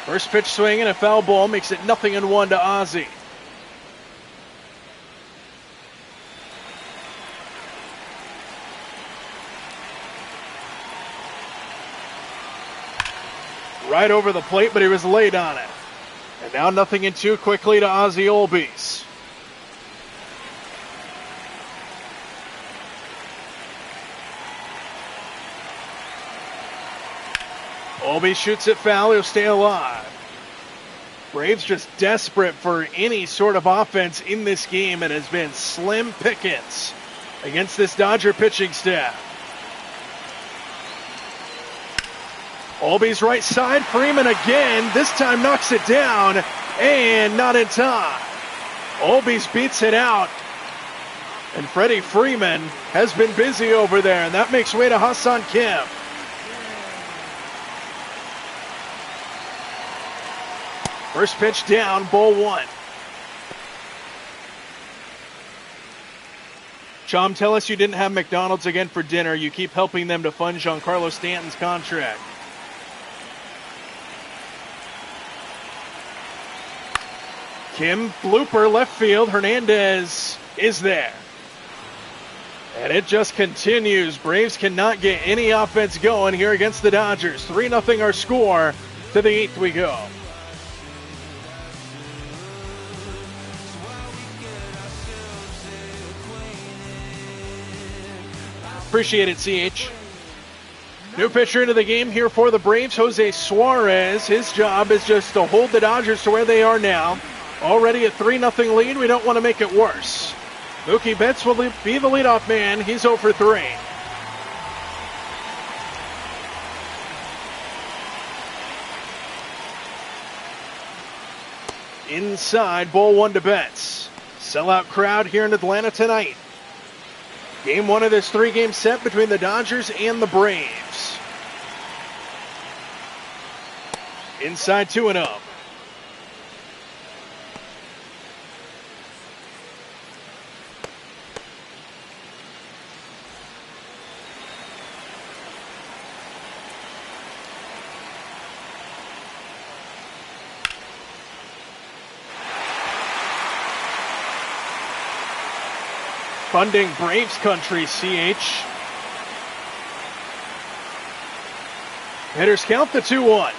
First pitch swing and a foul ball makes it 0-1 to Ozzie. Right over the plate, but he was late on it. And now 0-2 quickly to Ozzie Albies. Albies shoots it foul, he'll stay alive. Braves just desperate for any sort of offense in this game. It has been slim pickings against this Dodger pitching staff. Albies right side, Freeman again, this time knocks it down, and not in time. Albies beats it out, and Freddie Freeman has been busy over there, and that makes way to Hassan Kim. First pitch down, ball 1. Chom, tell us you didn't have McDonald's again for dinner. You keep helping them to fund Giancarlo Stanton's contract. Kim, blooper, left field. Hernandez is there. And it just continues. Braves cannot get any offense going here against the Dodgers. 3-0 our score. To the 8th we go. Appreciate it, CH. New pitcher into the game here for the Braves, Jose Suarez. His job is just to hold the Dodgers to where they are now. Already a 3-0 lead. We don't want to make it worse. Mookie Betts will be the leadoff man. He's 0 for 3. Inside, ball 1 to Betts. Sellout crowd here in Atlanta tonight. Game 1 of this 3-game set between the Dodgers and the Braves. Inside 2-0. Funding Braves country, CH. Hitters count the 2-1.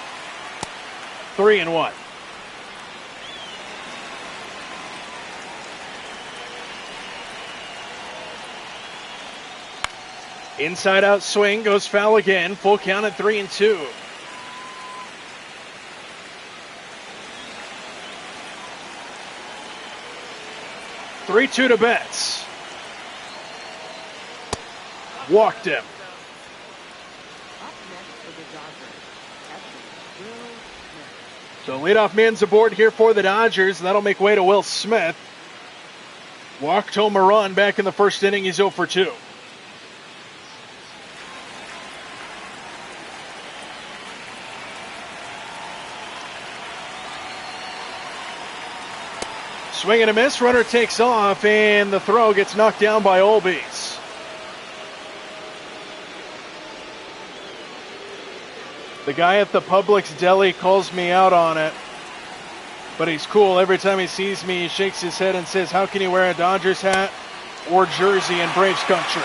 3-1. Inside out swing goes foul again. Full count at 3-2. Three-two to Betts. Walked him. Up next for the Dodgers, catcher, Will Smith. So leadoff man's aboard here for the Dodgers. That'll make way to Will Smith. Walked home a run back in the first inning. He's 0 for 2. Swing and a miss. Runner takes off, and the throw gets knocked down by Albies. The guy at the Publix deli calls me out on it, but he's cool. Every time he sees me, he shakes his head and says, how can you wear a Dodgers hat or jersey in Braves country?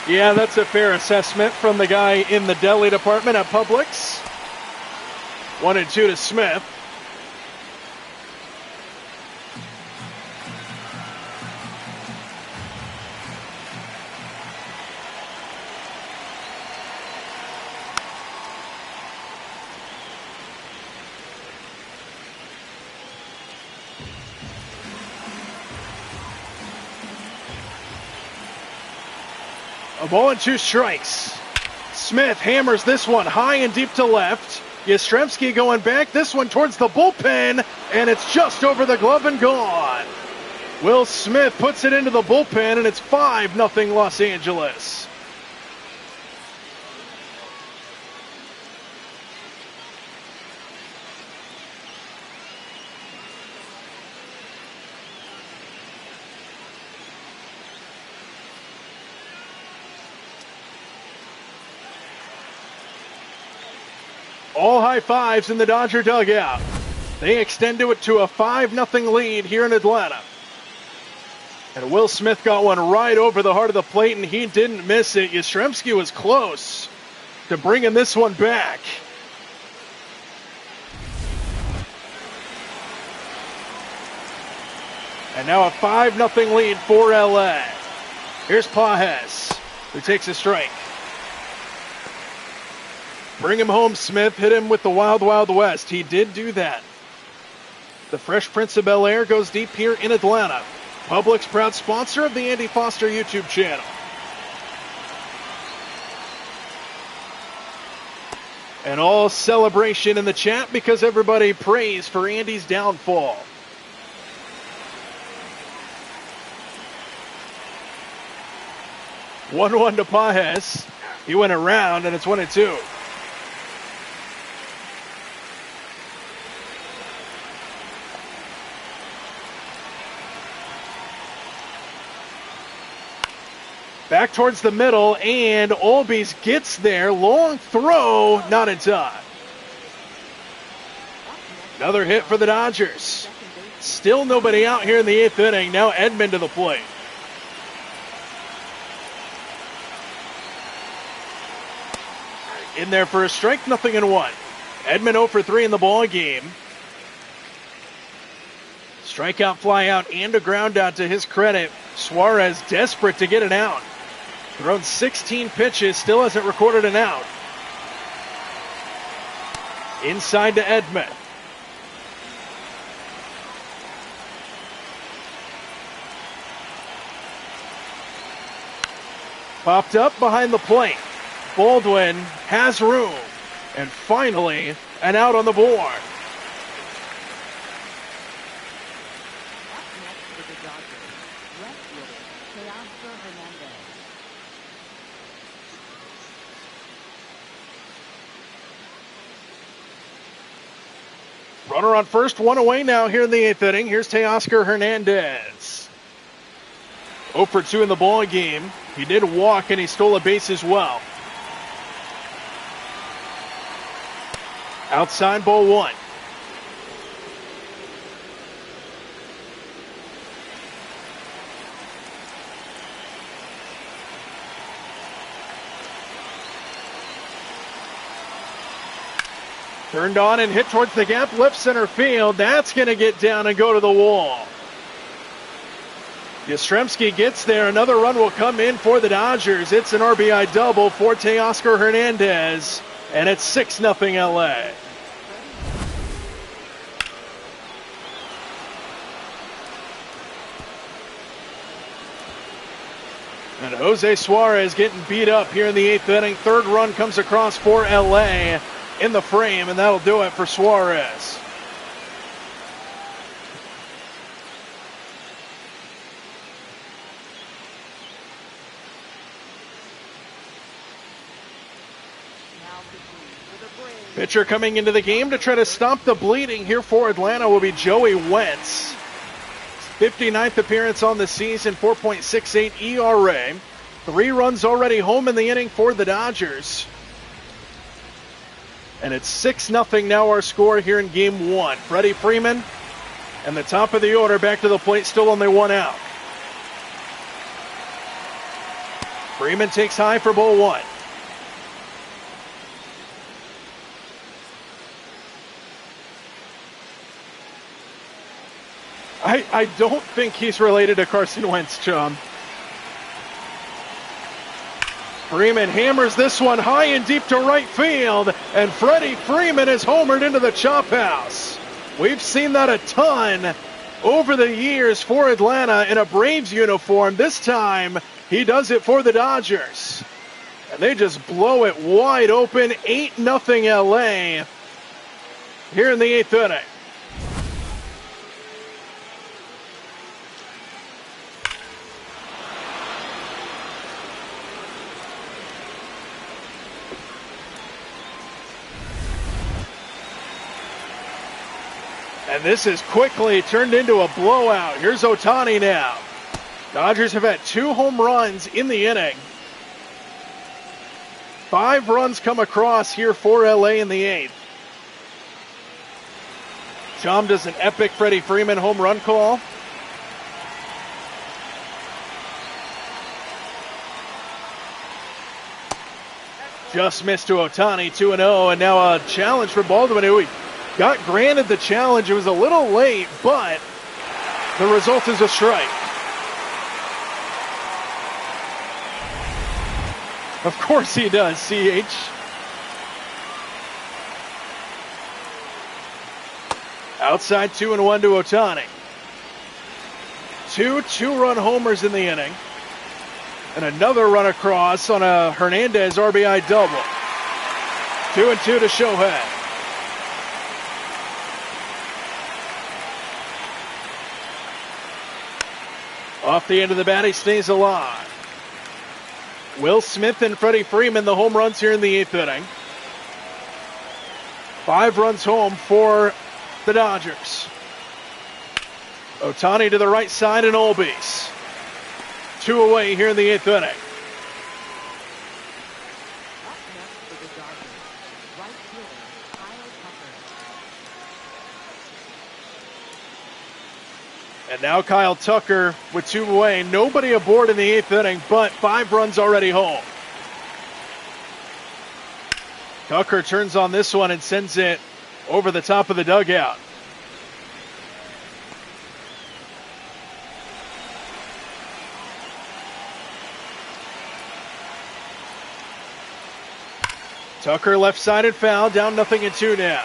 Yeah, that's a fair assessment from the guy in the deli department at Publix. 1-2 to Smith. A ball and 2 strikes. Smith hammers this one high and deep to left. Yastrzemski going back, this one towards the bullpen, and it's just over the glove and gone. Will Smith puts it into the bullpen, and it's 5-0 Los Angeles. All high fives in the Dodger dugout. They extend it to a 5-0 lead here in Atlanta. And Will Smith got one right over the heart of the plate, and he didn't miss it. Yastrzemski was close to bringing this one back. And now a 5-0 lead for LA. Here's Pages, who takes a strike. Bring him home, Smith. Hit him with the Wild Wild West. He did do that. The Fresh Prince of Bel-Air goes deep here in Atlanta. Publix, proud sponsor of the Andy Foster YouTube channel. And all celebration in the chat because everybody prays for Andy's downfall. One to Pages. He went around, and it's 1-2. Back towards the middle, and Albies gets there. Long throw, not in time. Another hit for the Dodgers. Still nobody out here in the 8th inning. Now Edman to the plate. In there for a strike, 0-1. Edman 0 for 3 in the ball game. Strikeout, fly out, and a ground out to his credit. Suarez desperate to get it out. Thrown 16 pitches, still hasn't recorded an out. Inside to Edman. Popped up behind the plate. Baldwin has room. And finally, an out on the board. Up next for the Dodgers, left fielder Teoscar Hernandez. Runner on first, one away now here in the 8th inning. Here's Teoscar Hernandez. 0 for 2 in the ball game. He did walk and he stole a base as well. Outside ball 1. Turned on and hit towards the gap, left center field. That's going to get down and go to the wall. Yastrzemski gets there. Another run will come in for the Dodgers. It's an RBI double for Teoscar Hernandez, and it's 6-0 LA. And Jose Suarez getting beat up here in the 8th inning. Third run comes across for LA in the frame, and that'll do it for Suarez. Pitcher coming into the game to try to stop the bleeding here for Atlanta will be Joey Wentz. 59th appearance on the season, 4.68 ERA. 3 runs already home in the inning for the Dodgers. And it's 6-0 now our score here in game 1. Freddie Freeman and the top of the order back to the plate, still only 1 out. Freeman takes high for ball 1. I don't think he's related to Carson Wentz, chum. Freeman hammers this one high and deep to right field, and Freddie Freeman is homered into the chop house. We've seen that a ton over the years for Atlanta in a Braves uniform. This time, He does it for the Dodgers. And they just blow it wide open. 8-0 LA here in the 8th inning. And this is quickly turned into a blowout. Here's Ohtani now. Dodgers have had 2 home runs in the inning. 5 runs come across here for LA in the 8th. Chum does an epic Freddie Freeman home run call. Just missed to Ohtani, 2-0, and now a challenge for Baldwin, who he got granted the challenge. It was a little late, but the result is a strike. Of course he does, CH. Outside 2-1 to Ohtani. 2 2-run homers in the inning. And another run across on a Hernandez RBI double. 2-2 to Shohei. Off the end of the bat, he stays alive. Will Smith and Freddie Freeman, the home runs here in the 8th inning. 5 runs home for the Dodgers. Ohtani to the right side and Olbies. 2 away here in the 8th inning. Up next for the Dodgers, right fielder Kyle Tucker. And now Kyle Tucker with 2 away. Nobody aboard in the 8th inning, but 5 runs already home. Tucker turns on this one and sends it over the top of the dugout. Tucker left-sided foul, down 0-2 now.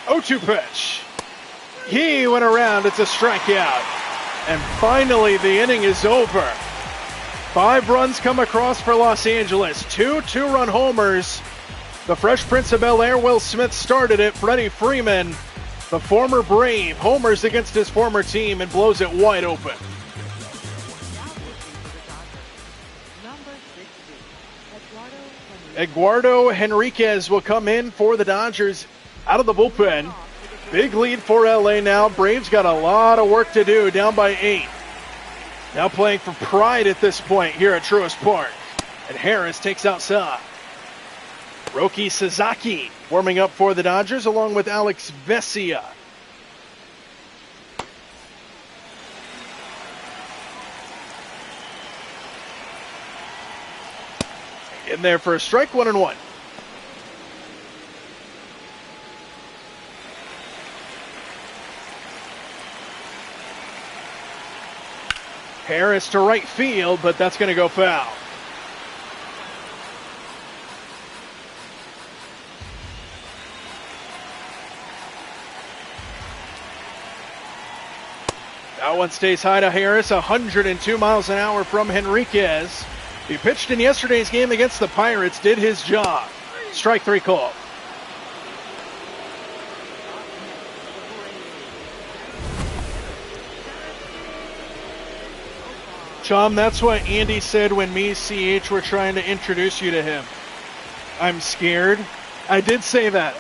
Oh-2 pitch. He went around. It's a strikeout. And finally, the inning is over. 5 runs come across for Los Angeles. 2 2-run homers. The Fresh Prince of Bel-Air, Will Smith, started it. Freddie Freeman, the former Brave, homers against his former team and blows it wide open. Now pitching for the Dodgers, number 60, Eduardo Henriquez will come in for the Dodgers out of the bullpen. Big lead for LA now. Braves got a lot of work to do, down by 8. Now playing for pride at this point here at Truist Park. And Harris takes outside. Roki Sasaki warming up for the Dodgers along with Alex Vesia. In there for a strike, 1-1. Harris to right field, but that's going to go foul. That one stays high to Harris, 102 miles an hour from Henriquez. He pitched in yesterday's game against the Pirates, did his job. Strike 3 call. Chum, that's what Andy said when me, CH, were trying to introduce you to him. I'm scared. I did say that.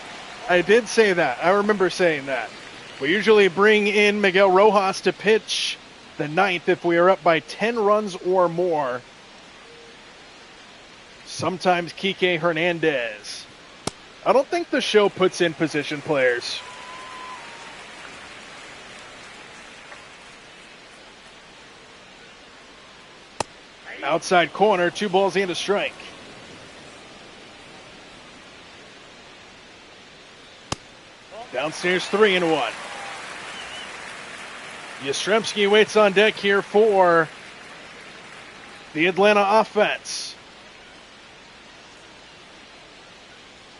I remember saying that. We usually bring in Miguel Rojas to pitch the 9th if we are up by 10 runs or more. Sometimes Kike Hernandez. I don't think the show puts in position players. Outside corner, 2 balls and a strike. Downstairs 3-1. Yastrzemski waits on deck here for the Atlanta offense.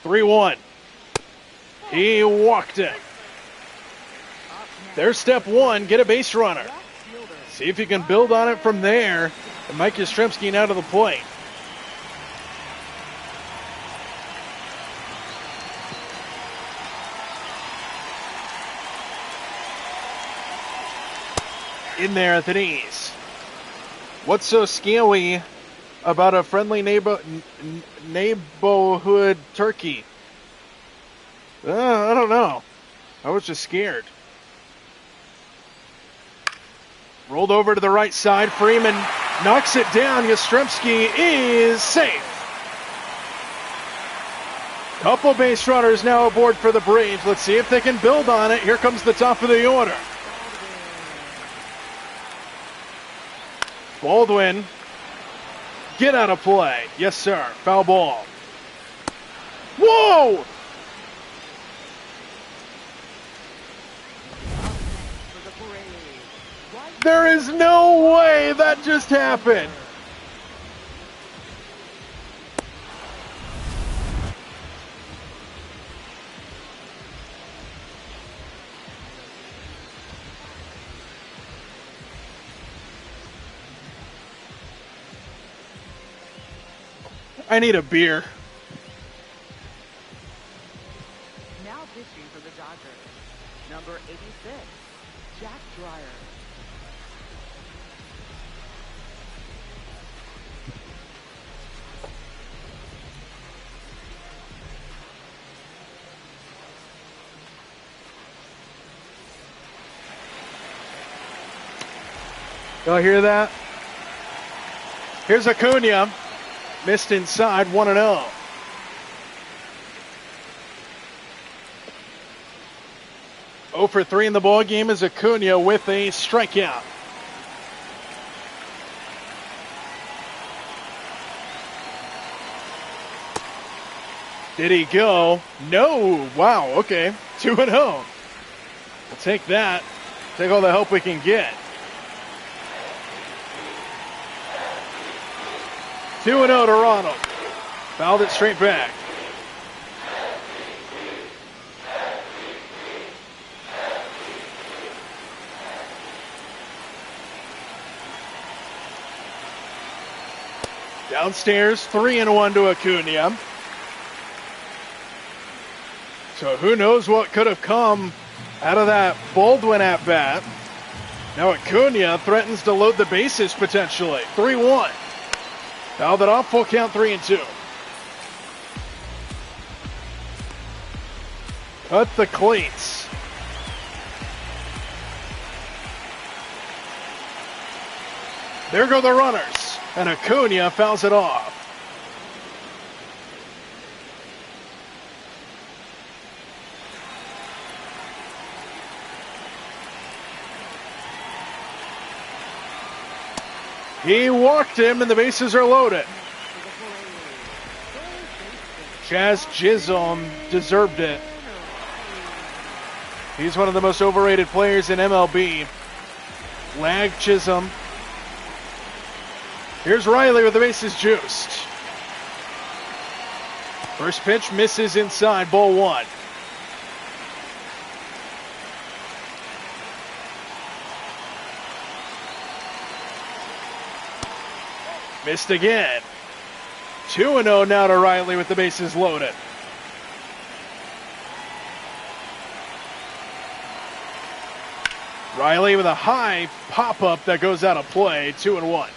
3-1. He walked it. There's step one, get a base runner. See if you can build on it from there. And Mike Yastrzemski now to the plate. In there at the knees. What's so scary about a friendly neighborhood turkey? I don't know. I was just scared. Rolled over to the right side. Freeman knocks it down. Yastrzemski is safe. Couple base runners now aboard for the Braves. Let's see if they can build on it. Here comes the top of the order. Baldwin, get out of play. Yes, sir. Foul ball. Whoa! There is no way that just happened. I need a beer. Now pitching for the Dodgers, number 86, Jack Dreyer. Y'all hear that? Here's Acuna. Missed inside, 1-0. 0 for 3 in the ball game is Acuna with a strikeout. Did he go? No. Wow, okay. 2-0. We'll take that. Take all the help we can get. 2-0 to Ronald. Fouled it straight back. Downstairs, 3-1 to Acuna. So who knows what could have come out of that Baldwin at bat. Now Acuna threatens to load the bases potentially. 3-1. Fouled it off, full count, 3-2. Cut the cleats. There go the runners, and Acuna fouls it off. He walked him, and the bases are loaded. Chaz Chisholm deserved it. He's one of the most overrated players in MLB. Lag Chisholm. Here's Riley with the bases juiced. First pitch misses inside, ball one. Missed again. 2-0 now to Riley with the bases loaded. Riley with a high pop-up that goes out of play. 2-1.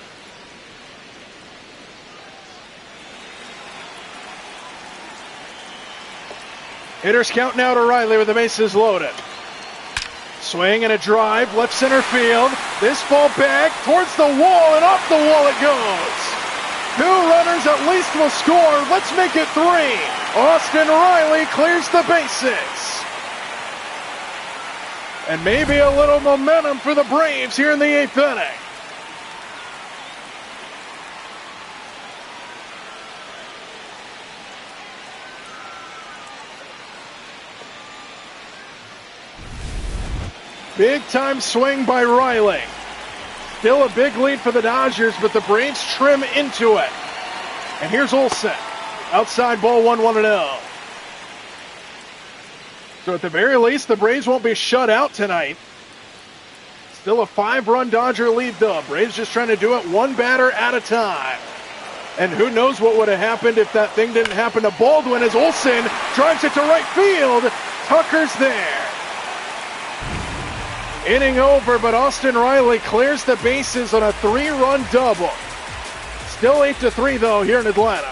Hitters count now to Riley with the bases loaded. Swing and a drive, left center field. This ball back towards the wall, and off the wall it goes. 2 runners at least will score. Let's make it 3. Austin Riley clears the bases. And maybe a little momentum for the Braves here in the 8th inning. Big time swing by Riley. Still a big lead for the Dodgers, but the Braves trim into it. And here's Olsen. Outside ball 1-1-0. So at the very least, the Braves won't be shut out tonight. Still a 5-run Dodger lead, though. Braves just trying to do it one batter at a time. And who knows what would have happened if that thing didn't happen to Baldwin as Olsen drives it to right field. Tucker's there. Inning over, but Austin Riley clears the bases on a 3-run double. Still 8-3, though, here in Atlanta.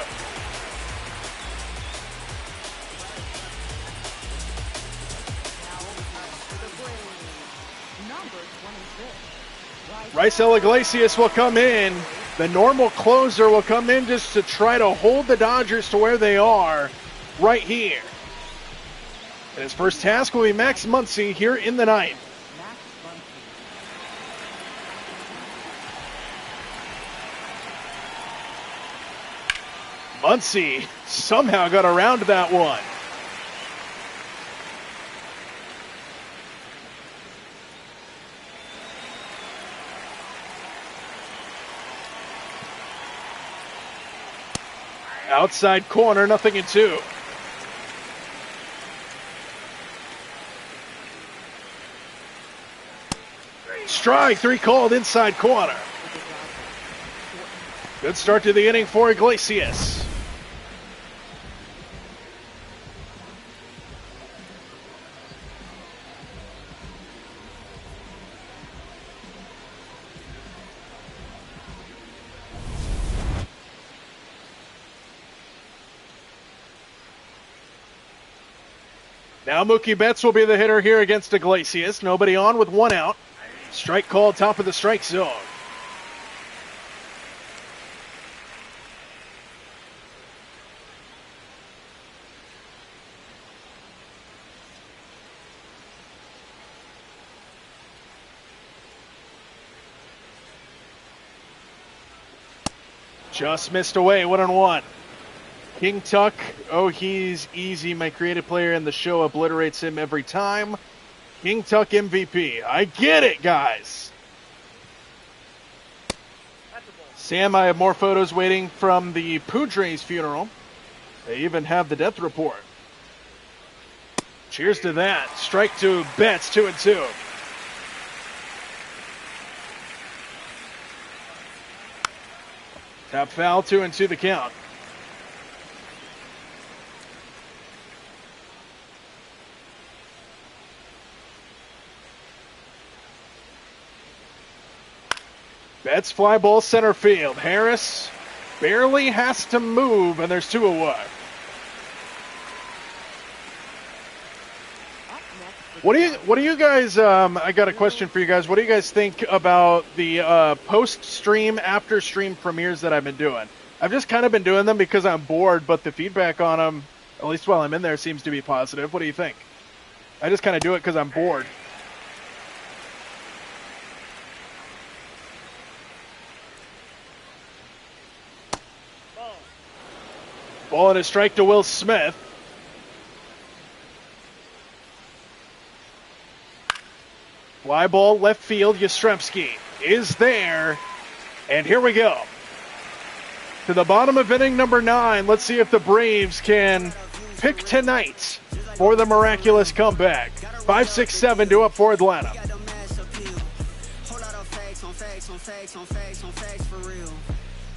Raisel Iglesias will come in. The normal closer will come in just to try to hold the Dodgers to where they are right here. And his first task will be Max Muncy here in the ninth. Muncy somehow got around that one. Outside corner, 0-2. Strike 3 called inside corner. Good start to the inning for Iglesias. Now Mookie Betts will be the hitter here against Iglesias. Nobody on with 1 out. Strike called, top of the strike zone. Just missed away, 1-1. King Tuck, oh, he's easy. My creative player in the show obliterates him every time. King Tuck MVP. I get it, guys. Sam, I have more photos waiting from the Poudre's funeral. They even have the death report. Cheers to that. Strike to Betts, 2-2. Tap foul, 2-2 the count. Betts fly ball center field. Harris barely has to move, and there's 2 away. What do you guys, I got a question for you guys. What do you guys think about the post-stream, after-stream premieres that I've been doing? I've just kind of been doing them because I'm bored, but the feedback on them, at least while I'm in there, seems to be positive. What do you think? I just kind of do it because I'm bored. Ball and a strike to Will Smith. Fly ball left field. Yastrzemski is there. And here we go. To the bottom of inning number 9. Let's see if the Braves can pick tonight for the miraculous comeback. 5-6-7 to up for Atlanta.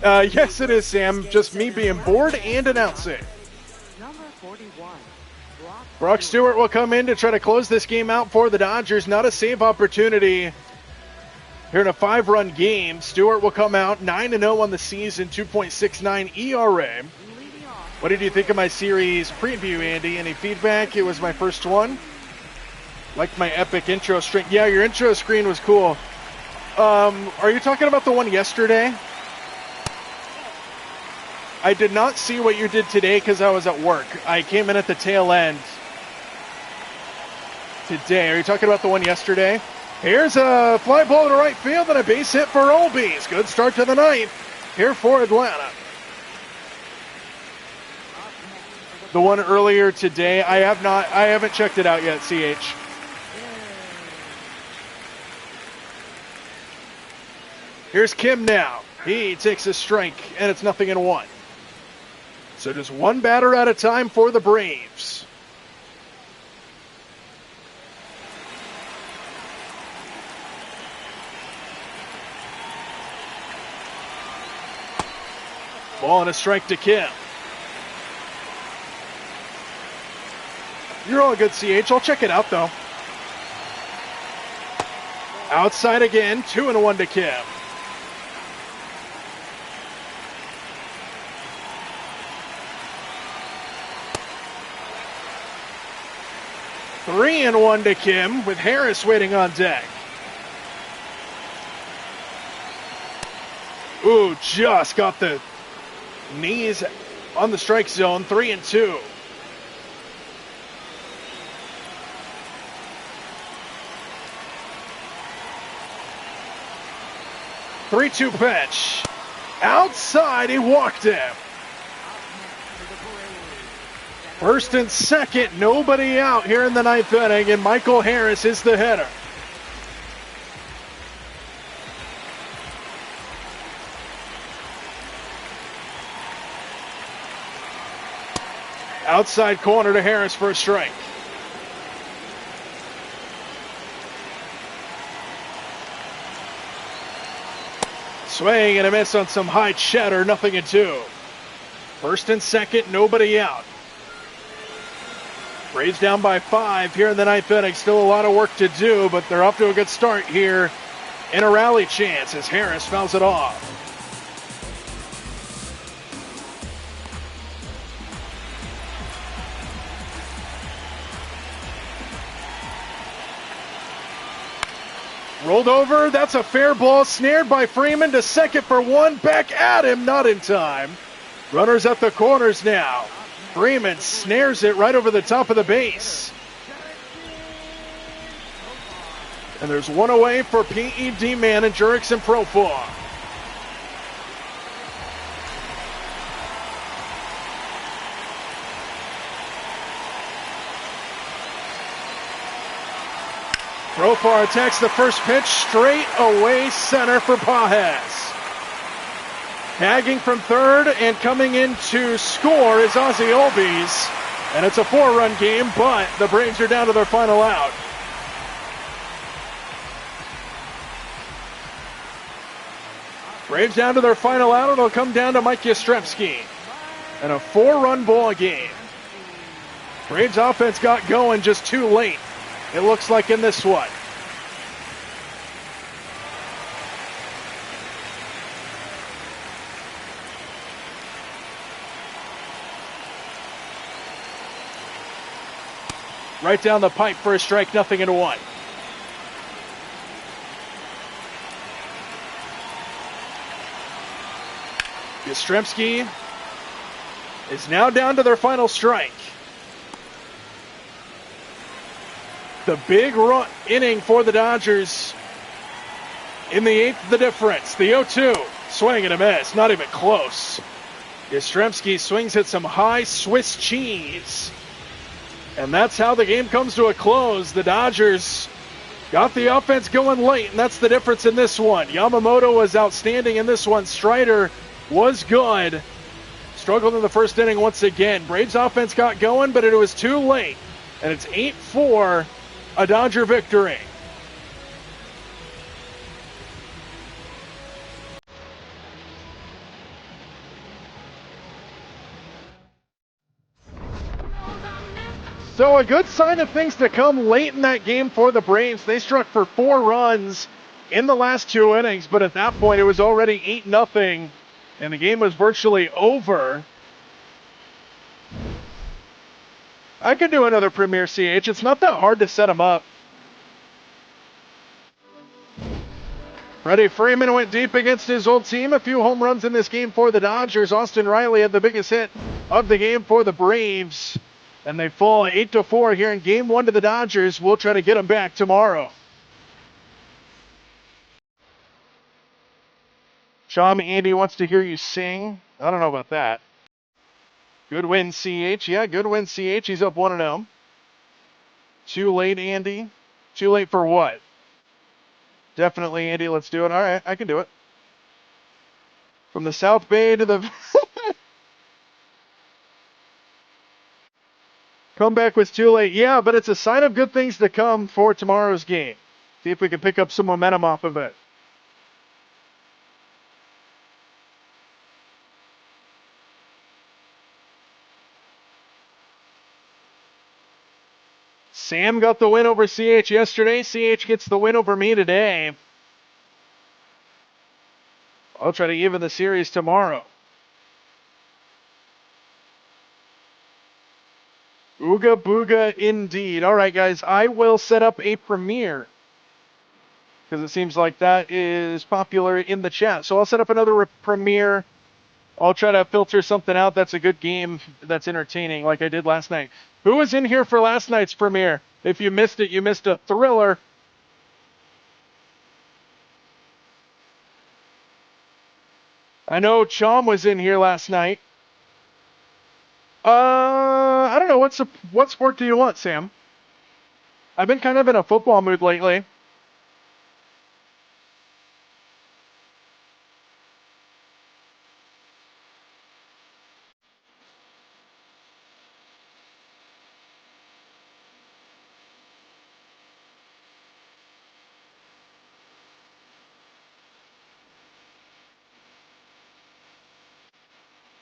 Yes, it is, Sam. Just me being bored and announcing. Number 41. Brock Stewart will come in to try to close this game out for the Dodgers. Not a save opportunity here in a 5-run game. Stewart will come out 9-0 on the season, 2.69 ERA. What did you think of my series preview, Andy? Any feedback? It was my first one. Liked my epic intro screen. Yeah, your intro screen was cool. Are you talking about the one yesterday? I did not see what you did today because I was at work. I came in at the tail end today. Are you talking about the one yesterday? Here's a fly ball to right field and a base hit for Olbies. Good start to the ninth here for Atlanta. The one earlier today, I haven't checked it out yet, CH. Here's Kim now. He takes a strike, and it's 0-1. So just one batter at a time for the Braves. Ball and a strike to Kim. You're all good, CH. I'll check it out, though. Outside again, 2-1 to Kim. Three and 1 to Kim with Harris waiting on deck. Ooh, just got the knees on the strike zone. 3-2. Three-two pitch. Outside, he walked him. First and second, nobody out here in the ninth inning, and Michael Harris is the hitter. Outside corner to Harris for a strike. Swing and a miss on some high cheddar, 0-2. First and second, nobody out. Braves down by 5 here in the ninth inning. Still a lot of work to do, but they're off to a good start here in a rally chance as Harris fouls it off. Rolled over, that's a fair ball, snared by Freeman to second for one, back at him, not in time. Runners at the corners now. Freeman snares it right over the top of the base. And there's one away for PED manager Erickson Profar. Profar attacks the first pitch, straight away center for Pajes. Tagging from third and coming in to score is Ozzie Albies. And it's a 4-run game, but the Braves are down to their final out. Braves down to their final out. It'll come down to Mike Yastrzemski. And a 4-run ball game. Braves offense got going just too late, it looks like, in this one. Right down the pipe for a strike, 0-1. Yastrzemski is now down to their final strike. The big run inning for the Dodgers in the 8th, the difference. The 0-2, swing and a miss, not even close. Yastrzemski swings at some high Swiss cheese. And that's how the game comes to a close. The Dodgers got the offense going late, and that's the difference in this one. Yamamoto was outstanding in this one. Strider was good. Struggled in the first inning once again. Braves offense got going, but it was too late. And it's 8-4, a Dodger victory. So a good sign of things to come late in that game for the Braves. They struck for 4 runs in the last 2 innings, but at that point it was already 8-0, and the game was virtually over. I could do another Premier CH. It's not that hard to set them up. Freddie Freeman went deep against his old team. A few home runs in this game for the Dodgers. Austin Riley had the biggest hit of the game for the Braves. And they fall 8-4 here in Game 1 to the Dodgers. We'll try to get them back tomorrow. Sean Andy wants to hear you sing. I don't know about that. Good win, CH. Yeah, good win, CH. He's up 1-0. Too late, Andy? Too late for what? Definitely, Andy. Let's do it. All right, I can do it. From the South Bay to the... Comeback was too late. Yeah, but it's a sign of good things to come for tomorrow's game. See if we can pick up some momentum off of it. Sam got the win over CH yesterday. CH gets the win over me today. I'll try to even the series tomorrow. Ooga booga indeed. All right, guys, I will set up a premiere because it seems like that is popular in the chat. So I'll set up another premiere. I'll try to filter something out that's a good game, that's entertaining, like I did last night. Who was in here for last night's premiere? If you missed it, you missed a thriller. I know Chom was in here last night. I don't know. What sport do you want, Sam? I've been kind of in a football mood lately.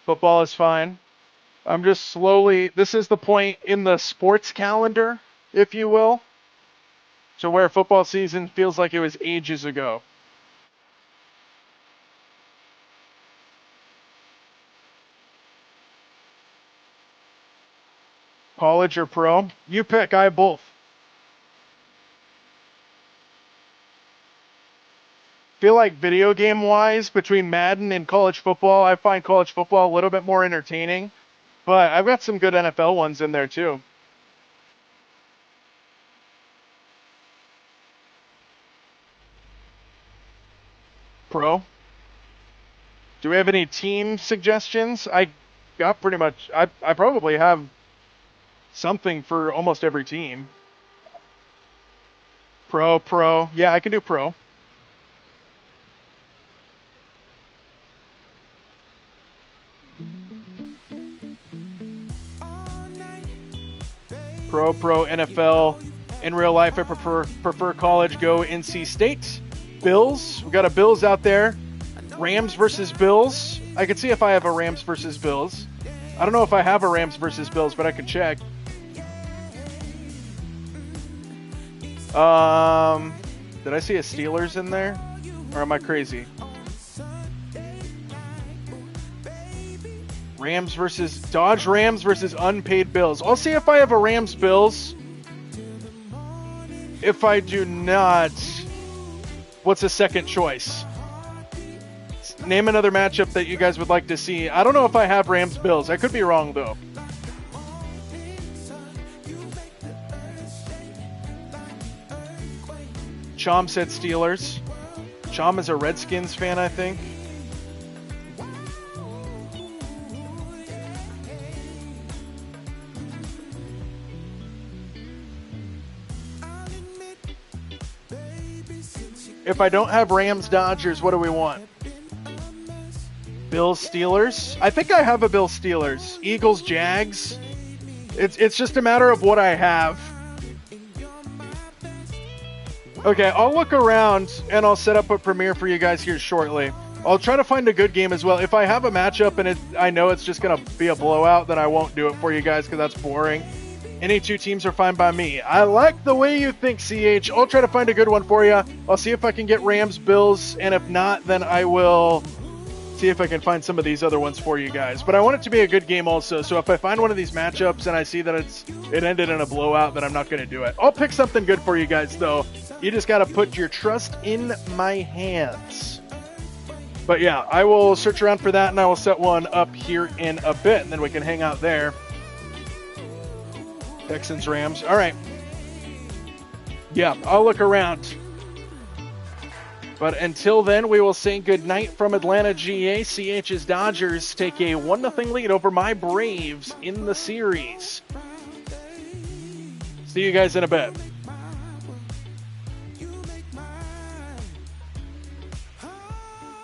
Football is fine. I'm just slowly... This is the point in the sports calendar, if you will, to where football season feels like it was ages ago. College or pro? You pick. I have both. Feel like video game wise, between Madden and college football, I find college football a little bit more entertaining. But I've got some good NFL ones in there too. Pro? Do we have any team suggestions? I got pretty much... I probably have something for almost every team. Pro. Yeah, I can do pro. Pro, NFL. In real life, I prefer college. Go NC State. Bills. We got a Bills out there. Rams versus Bills. I can see if I have a Rams versus Bills. I don't know if I have a Rams versus Bills, but I can check. Did I see a Steelers in there? Or am I crazy? Rams versus unpaid Bills. I'll see if I have a Rams Bills. If I do not, what's a second choice? Name another matchup that you guys would like to see. I don't know if I have Rams Bills. I could be wrong though. Chom said Steelers. Chom is a Redskins fan, I think. If I don't have Rams Dodgers, what do we want? Bills Steelers? I think I have a Bills Steelers. Eagles Jags? It's just a matter of what I have. Okay, I'll look around and I'll set up a premiere for you guys here shortly. I'll try to find a good game as well. If I have a matchup and I know it's just going to be a blowout, then I won't do it for you guys because that's boring. Any two teams are fine by me. I like the way you think, CH. I'll try to find a good one for you. I'll see if I can get Rams, Bills, and if not, then I will see if I can find some of these other ones for you guys. But I want it to be a good game also, so if I find one of these matchups and I see that it ended in a blowout, then I'm not going to do it. I'll pick something good for you guys, though. You just got to put your trust in my hands. But yeah, I will search around for that, and I will set one up here in a bit, and then we can hang out there. Texans, Rams. All right. Yeah, I'll look around. But until then, we will say goodnight from Atlanta, GA. CH's Dodgers take a 1-0 lead over my Braves in the series. See you guys in a bit.